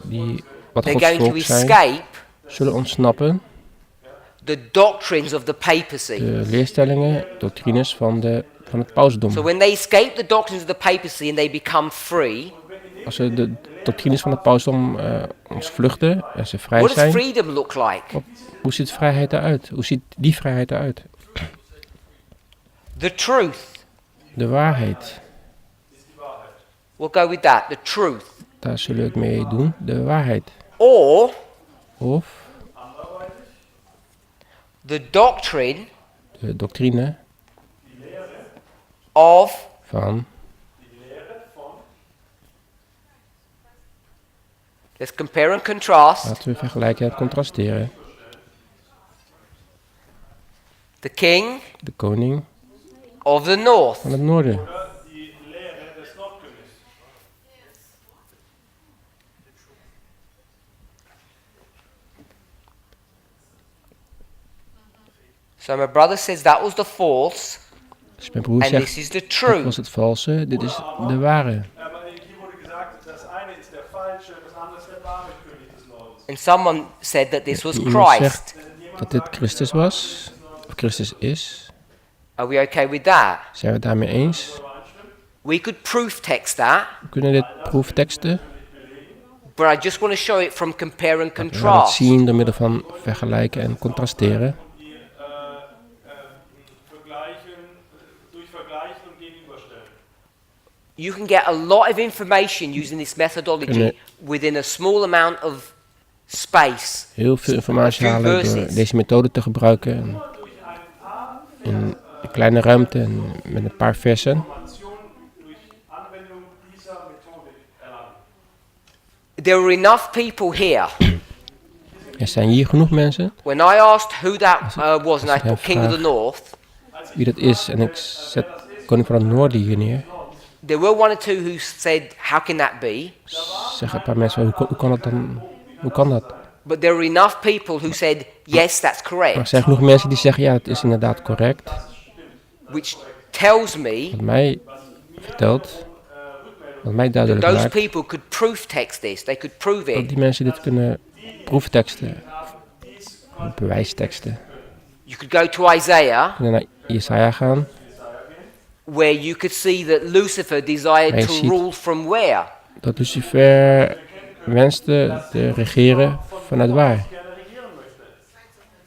die wat they're Gods going to volk zijn, escape zullen ontsnappen. the doctrines of the papacy. De leerstellingen, doctrines van het pausdom. So when they escape the doctrines of the papacy and they become free, Als ze de doctrines van het pausdom ontvluchten en ze vrij what does zijn, freedom look like? hoe ziet vrijheid eruit? Hoe ziet die vrijheid eruit? The truth. De waarheid. We'll go with that. The truth. Daar zullen we het mee doen. De waarheid. Or Of the doctrine de doctrine of van, let's compare and contrast laten we vergelijken en contrasteren. the king De koning of the north. van het noorden. Die Lehre des Nordkönigs. So my brother says that was the false Dus mijn broer and zegt, this is the dat true. was het valse, dit is de ware. Aber hier wurde gesagt, das eine ist der falsche, das andere ist der wahre König des Nordens. And someone said that this was Iemand Christ. zegt dat dit Christus was, of Christus is. Are we okay with that? Zijn we het daarmee eens? We could proof text that, We kunnen dit proefteksten. but I just want to show it from compare and We gaan het contrast. zien door middel van vergelijken en contrasteren. Die vergleichen, durch Vergleichen und Gegenüberstellen. You can get a lot of information using this methodology Kunnen- within a small amount of space. Heel veel informatie Few halen door verses. deze methode te gebruiken. En in een kleine ruimte en met een paar versen. Information durch Anwendung dieser Methodik erlangen. There were enough people here. Er zijn hier genoeg mensen. When I asked who that was, and I als je put King of the vraagt- North, Wie dat is. En ik zet koning van het noorden hier neer. there were one or two who said, how can that be? Zeggen een paar mensen, hoe kan dat dan? Hoe kan dat? But there were enough people who said, yes, that's Maar er correct. zijn genoeg mensen die zeggen, ja, het is inderdaad correct. Which tells me Wat mij vertelt, wat mij that duidelijk those maakt, people could proof text this. They could prove dat it. die mensen dit kunnen proefteksten, bewijsteksten. You could go to Isaiah, Kunnen naar Jesaja gaan, where you could see that Lucifer desired Hij to ziet- rule from where? dat Lucifer wenste te regeren vanuit waar?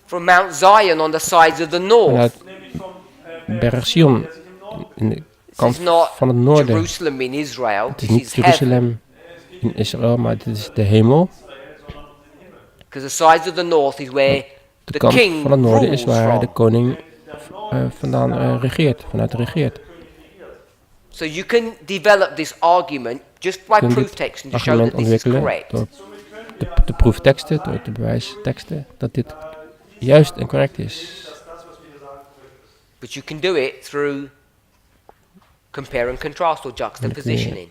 From Mount Zion on the sides of the north. Vanuit Berg Sion, in de This kant is not van het noorden. Jerusalem in Israel. Het is This niet is heaven. Jeruzalem in Israël, maar dit is de hemel. Because the sides of the north is where De the kant king van het noorden rules is waar de from. koning vandaan regeert, vanuit regeert. So you can develop this argument just by Je kunt proof dit text and to show that argument this is ontwikkelen correct. door de proefteksten, door de bewijsteksten, dat dit juist en correct is. But you can do it through compare and contrast or juxtapositioning.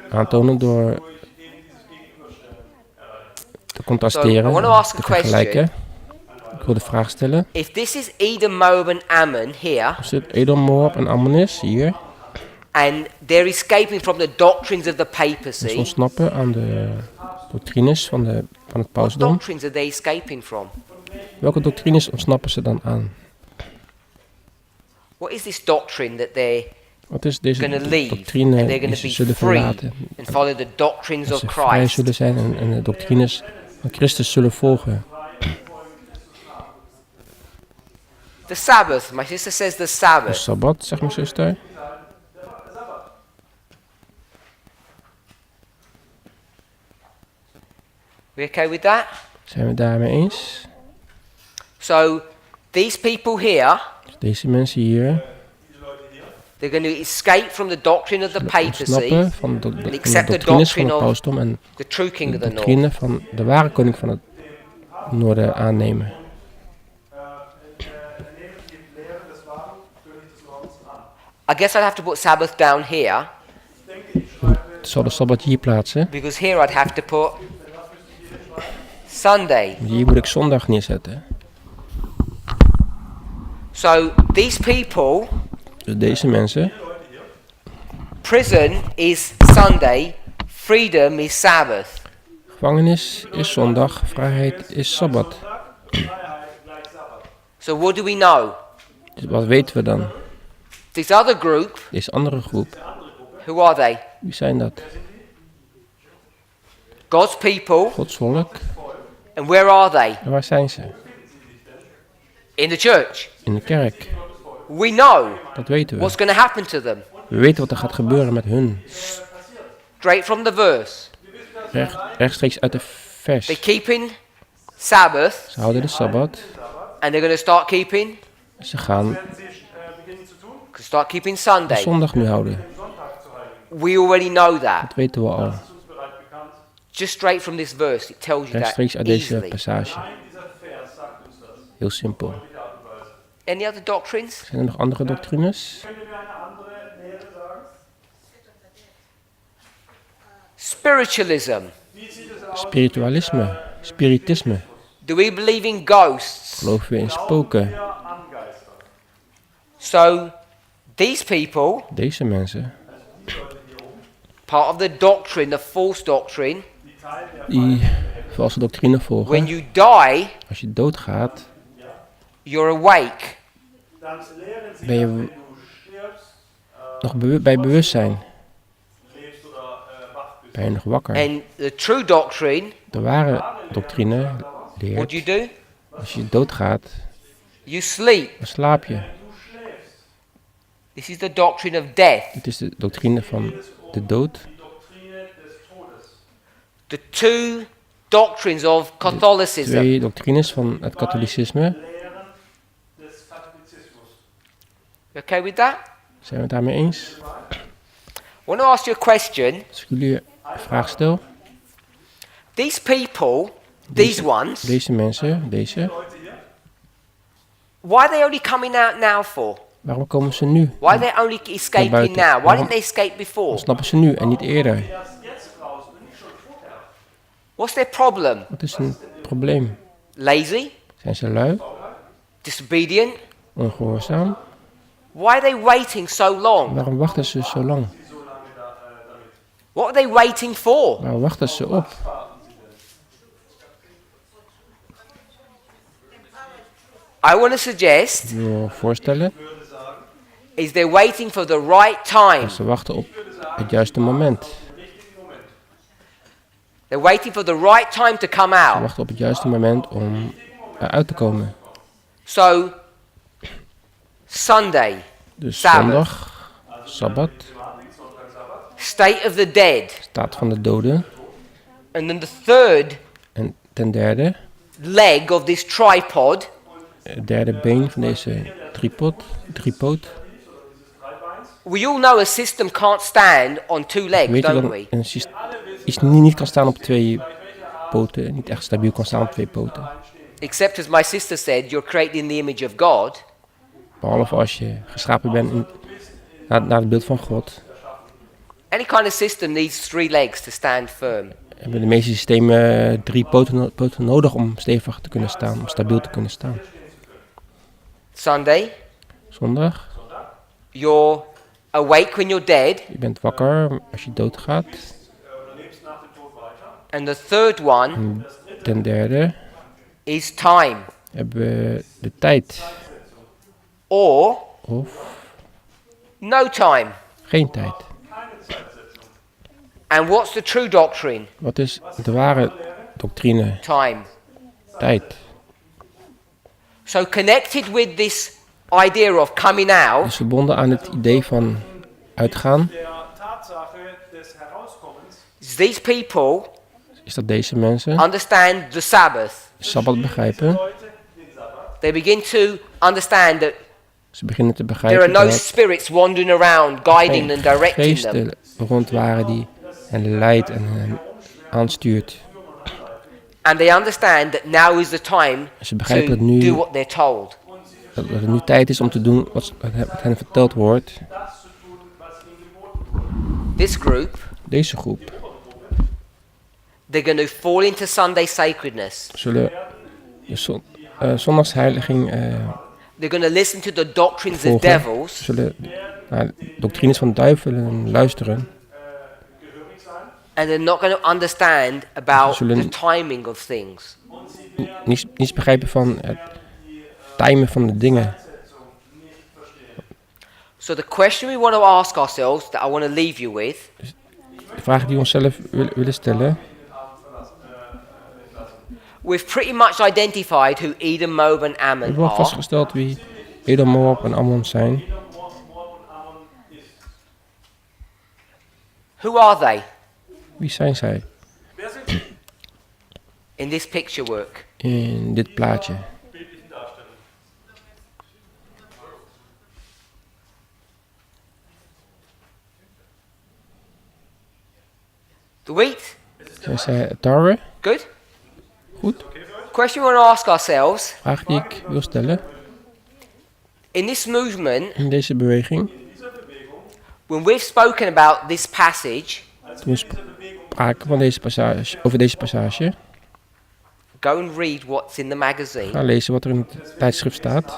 Aantonen door te contrasteren, So, I want to ask a te vergelijken. Ik wil de vraag stellen, If this is Edom, Moab and Ammon here, als dit Edom, Moab en Ammon is, hier, and they're escaping from the doctrines of the dus papacy, ontsnappen aan de doctrines van het what pausdom. doctrines are they escaping from? Welke doctrines ontsnappen ze dan aan? What is this doctrine that they're Wat is deze going to leave and doctrine they're die going ze to be zullen free verlaten? and follow the doctrines Dat of ze vrij Christ? zullen zijn en de doctrines van Christus zullen volgen. The Sabbath, my sister says the De Sabbath. Sabbat, zegt mijn zuster. We okay with that? Zijn we het daarmee eens? So these people here, Deze mensen hier they're going to escape from the doctrine of the zullen papacy ontsnappen van de and accept the doctrines van doctrine het of pausdom en the true king de of the north. doctrine van de ware koning van het noorden aannemen. nemen die Lehre des wahren Königs des Nordens an. I guess I'd have to put Sabbath down here, Ich denke, ich schreibe Ik zal de Sabbat hier plaatsen. because here I'd have to put Sunday. Hier moet ik zondag neerzetten. So these people, Dus deze mensen, prison is Sunday, freedom is Sabbath. gevangenis is zondag, vrijheid is Sabbat. Freiheit gleich Sabbat. So what do we know? Dus wat weten we dan? This other group, Deze andere groep, who are they? wie zijn dat? God's people. Gods volk. And where are they? En waar zijn ze? In the church. In de kerk. We know Dat weten we. what's going to happen to them. We weten wat er gaat gebeuren met hun. Straight from the verse. Rechtstreeks uit de vers. They're keeping Sabbath Ze houden de Sabbat. and they're going to start keeping, Ze gaan Beginnen zu tun, start keeping de Sunday. zondag nu houden. Sonntag zu heiligen. We already know that. Dat weten we al. Das ist uns bereits bekannt. Just straight from this verse, it tells you that Rechtstreeks uit deze easily. passage. Nein, dieser Vers sagt uns das. Heel simpel. Auf die Art und Weise. Any other doctrines? Zijn er nog andere doctrines? Könnt ihr mir eine andere Lehre sagen? Spiritualism. Wie sieht es aus? Spiritualisme. Spiritisme. Do we believe in ghosts? Geloven we in spoken? Wir an Geister. So these people, Deze mensen, part of the doctrine, the false doctrine, Die Teil der die valse doctrine when volgen. you die, Als je doodgaat, you're awake. dann lehren sie, ben je dass wenn du stirbst, nog bij bewustzijn. lebst oder wach bist. Ben je nog wakker. And the true doctrine, De ware doctrine what do leert, you do? als je doodgaat, You sleep. dan slaap je. Du schläfst. This is the doctrine of death. Het is de doctrine van de dood. Die Doktrine des Todes. The two doctrines of Catholicism. Twee doctrines van het katholicisme. Lehren des Katholizismus. You okay with that? Zijn we het daarmee eens? I want to ask you a question. Als ik jullie een vraag stel. These people, these ones, Deze mensen, deze, Leute hier, why are they only coming out now for? waarom komen ze nu? Why are they only escaping buiten. now? Why Waarom- didn't they escape before? Waarom snappen ze nu en niet eerder? erst jetzt raus und nicht schon vorher. What's their problem? Wat is een probleem? Lazy? Zijn ze lui? Disobedient? Ongehoorzaam? Why are they waiting so long? Waarom wachten ze zo lang? What are they waiting for? Waarom wachten ze op? I want to suggest Ik wil voorstellen is they're waiting for the right time. dat ze wachten op het juiste moment. They're waiting for the right time to come Ze out. wachten op het juiste moment om eruit te komen. So, Sunday, Dus Sabbath. zondag, Sabbat, state of the dead. staat van de doden. And then the third En ten derde, leg of this tripod het derde been van deze driepoot. we all know a system can't stand on two We legs, weten don't dat we? een iets niet kan staan op twee poten, niet echt stabiel kan staan op twee poten. Except as my sister said, you're created in the image of God. Behalve als je geschapen bent naar het beeld van God. Any kind of system needs three legs to stand firm. Hebben de meeste systemen drie poten nodig om stevig te kunnen staan, om stabiel te kunnen staan. Sunday, Zondag, you're awake when you're dead. je bent wakker als je doodgaat. And the third one En ten derde is time. hebben we de tijd Or of no time. geen tijd. And what's the true doctrine? Wat is de ware doctrine? Time. Tijd. So connected with this idea of coming out, Dus verbonden aan het idee van uitgaan, Der Tatsache des Herauskommens these people is dat deze mensen understand the Sabbath. de Sabbat begrijpen. Leute den Sabbat. They begin to understand that Ze beginnen te there are begrijpen no dat spirits wandering around, guiding and geen directing them. geesten rond waren die hen leidt en hen aanstuurt. And they understand that now is the time Ze begrijpen to dat nu- do what they're told. Dat het nu tijd is om te doen wat hen verteld wordt. Das zu tun, was ihnen geboten wurde. This group, Deze groep they're going to fall into Sunday sacredness. zullen de zondagsheiliging They're going to listen to the doctrines of volgen. devils. Zullen naar doctrines van duivelen luisteren. Gehörig sein. And they're not going to understand about Zullen- the timing of things. Niets begrijpen van het timen van de dingen. So the question we want to ask ourselves, that I want to leave you with, De vraag die we onszelf willen stellen. we've pretty much identified who Edom, Moab and We Ammon hebben wel are. vastgesteld wie Edom, Moab en Ammon zijn. Who are they Wie zijn zij Wer sind die in this picture work? in dit plaatje? bildlichen Darstellungen? The wheat? Zijn zij tarwe? Good. Goed. Question we want to ask ourselves, Vraag die ik wil stellen. in this movement, In deze beweging, when we've spoken about this passage, toen we spraken van deze passage, over deze passage, go and read what's in the magazine ga lezen wat er in het tijdschrift staat.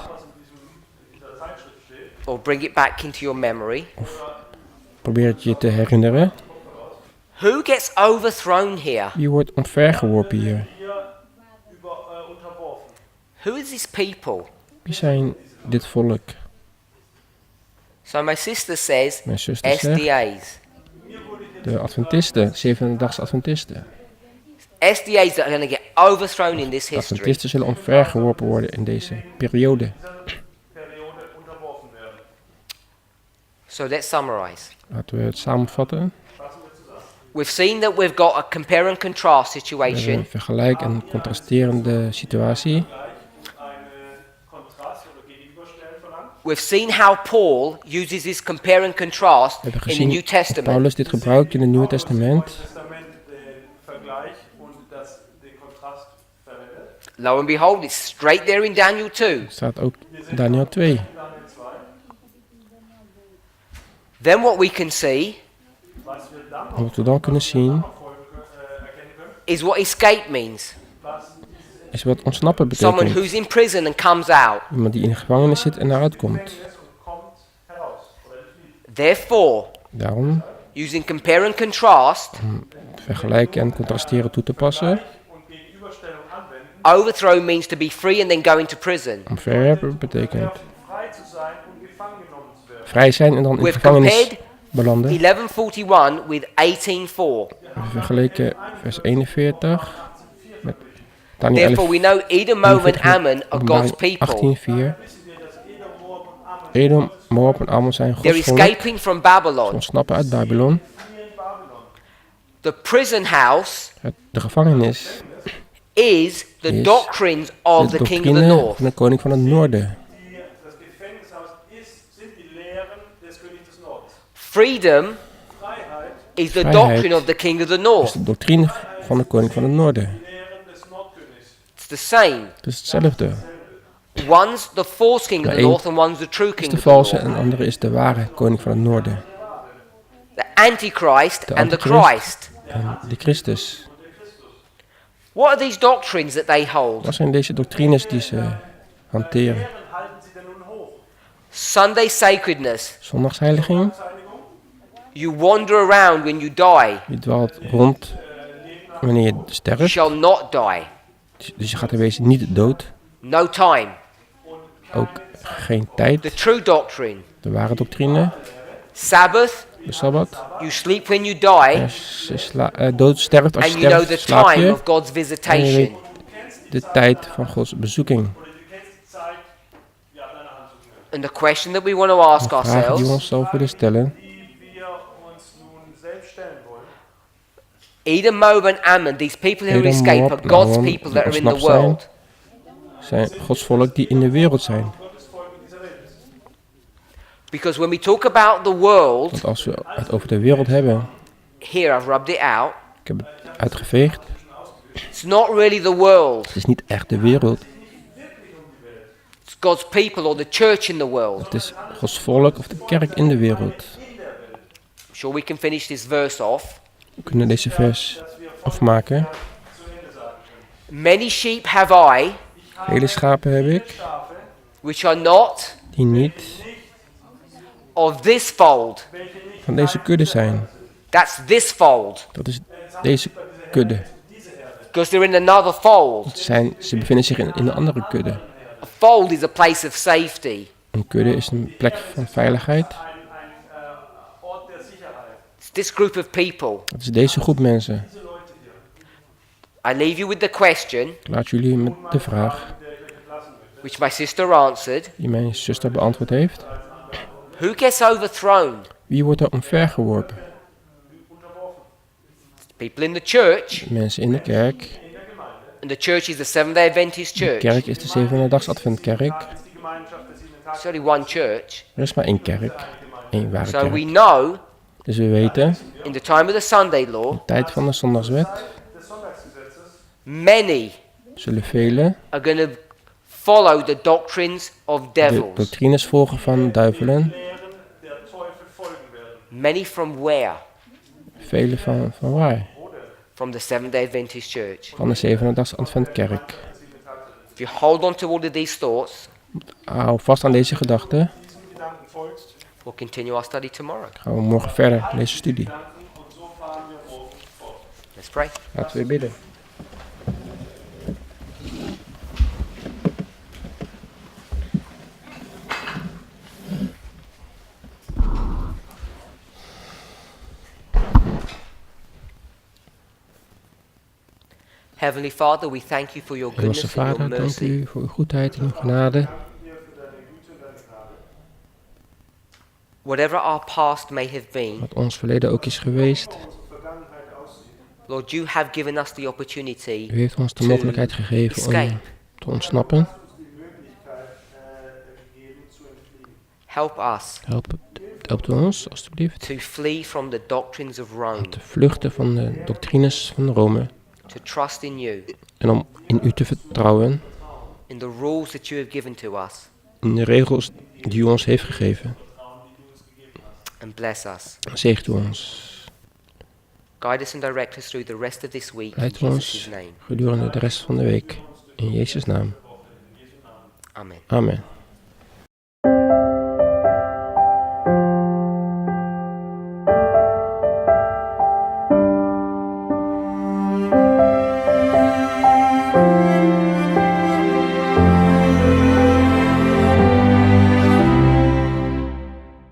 or bring it back into your memory. Probeer het je te herinneren. Who gets overthrown here? Wie wordt omvergeworpen hier? Hier unterworfen. Who is this people? Wie zijn dit volk? So my sister says Mijn zuster zegt, SDAs. de Adventisten, Zevende-dags Adventisten. SDAs that are going to get overthrown in this De history. Adventisten zullen omvergeworpen worden in deze periode. Periode unterworfen werden. So let's summarize. Laten we het samenvatten. We've seen that we've got a compare and contrast We hebben situation. een vergelijk- en contrasterende situatie. Eine Kontrast oder Gegenüberstellen verlangt. We've seen how Paul uses this compare and contrast We hebben in the New gezien dat Testament. Paulus dit gebruikt in het Nieuwe Testament. Testament den Vergleich und den Kontrast verwendet. Lo and behold, it's straight there in Daniel 2. Het staat ook in Daniel 2. Daniel 2. Then what we can see Was wir dann noch Wat we dan kunnen zien erkennen können, is what escape means. was is wat ontsnappen Someone betekent. who's in prison and comes out. Iemand die in de gevangenis zit en eruit komt. Gefängnis und kommt heraus oder entflieht. Therefore, Daarom using compare and contrast, vergelijken en contrasteren toe te passen. Und Gegenüberstellung anwenden, overthrow means to be free and then go into prison. Omverwerpen betekent frei zu sein und gefangen genommen zu werden. vrij zijn en dan in de We've gevangenis compared belanden. 1141 with 18:4. We hebben vergeleken vers 41 met Daniel 11. Therefore, we know Edom, Moab, and Ammon are God's Openbaring people. 18:4. Edom, Moab en Ammon zijn They're Gods volk. escaping from Ze Babylon. ontsnappen uit Babylon. The prison house De gevangenis is the Is doctrines of de the king of the doctrine north. van de koning van het noorden. Das Gefängnishaus sind die Lehren des Königs des Nordens. Freedom Freiheit, is the Vrijheid doctrine of the king of the is north. de doctrine van de koning van het noorden. Lehren des Nordkönigs. It's the same. Het is hetzelfde. One's the false king of De the een north and one's the true is king de of the valse north. en de andere is de ware koning van het noorden. The Antichrist De and the Antichrist. Christ. En de Christus. What are these doctrines that they hold? Wat zijn deze doctrines die ze hanteren? Lehren halten sie denn nun hoch? Sunday sacredness. Zondagsheiliging. You wander around when you die. Je dwaalt rond wanneer je You sterft. shall not die. Dus je gaat in wezen niet dood. No time. Ook geen tijd. The true doctrine. De ware doctrine. Sabbath. De Sabbat. You sleep when you die. Als je dood sterft, als And je you know sterft, the slaap time je. of God's En je visitation. weet de tijd van Gods bezoeking. Oder du kennst die Zeit, ja, deiner Hand zu nehmen. And the question that we want to ask De vraag die we ourselves, onszelf willen stellen. Die wir uns nun selbst stellen wollen. Edom, Moab and Ammon, these people who Edom, escape Moab are en God's Ammon people die that are in the ontsnapt zijn, world. zijn Gods volk die in de wereld zijn. Gottes Volk in dieser Welt ist. Because when we talk about the world, Want als we het over de wereld hebben, here I've rubbed it out, ik heb het uitgeveegd, it's not really the world. het is niet echt de wereld. It's God's people or the church in the world. Het is Gods volk of de kerk in de wereld. I'm sure we can finish this verse off. We kunnen deze vers afmaken. Many sheep have I, Vele schapen heb ik, which are not die niet of this fold. van deze kudde zijn. That's this fold. Dat is deze kudde. Because they're in another fold. Ze bevinden zich in een andere kudde. A fold is a place of safety. Een kudde is een plek van veiligheid. Ort der Sicherheit. It's this group of people. Dat is deze groep mensen. I leave you with the question, Ik laat jullie met de vraag which my sister answered. die mijn zuster beantwoord heeft. Who gets overthrown? Wie wordt er omvergeworpen? People in the church. Mensen in de kerk. And the church is the Seventh-day Adventist De church. kerk is de Zevende-dags Adventkerk. Die Gemeinschaft der Sieben-Tags. There's only one church. Er is maar één kerk. Één ware So we kerk. know Dus we weten, in the time of the Sunday law, tijd van de zondagswet, Des Sonntagsgesetzes many zullen velen are going to follow the doctrines of de devils. doctrines volgen van duivelen. Lehren der Teufel folgen werden. Many from where? Velen van waar? From the Seventh-day Adventist church. Van de Zevende-dags Adventkerk. If you hold on to all of these thoughts, Hou vast aan deze gedachten. Diesen Gedanken folgst, we'll continue our study tomorrow. Gaan we morgen verder in deze studie. und so fahren wir fort. Let's pray. Laten we bidden. Heavenly Father, we thank you for your Hemelse goodness and your Vader, dank mercy. u voor uw goedheid en uw genade. Danken dir für deine Güte und deine Gnade. Whatever our past may have been, Wat ons verleden ook is geweest. Unsere Vergangenheit aussieht. Lord, you have given us the opportunity U heeft ons de mogelijkheid gegeven om te ontsnappen. Uns die Möglichkeit gegeben zu entfliehen. help us Helpt u ons, alstublieft, to flee from the doctrines of Rome, om te vluchten van de doctrines van Rome. to trust in you, En om in u te vertrouwen, in the rules that you have given to us, in de regels die u ons heeft gegeven. and bless us. Zegent u ons. Guide us and direct us through the rest of this week in Leid Jesus' ons name. gedurende de rest van de week. In Jezus' naam. Amen. Amen.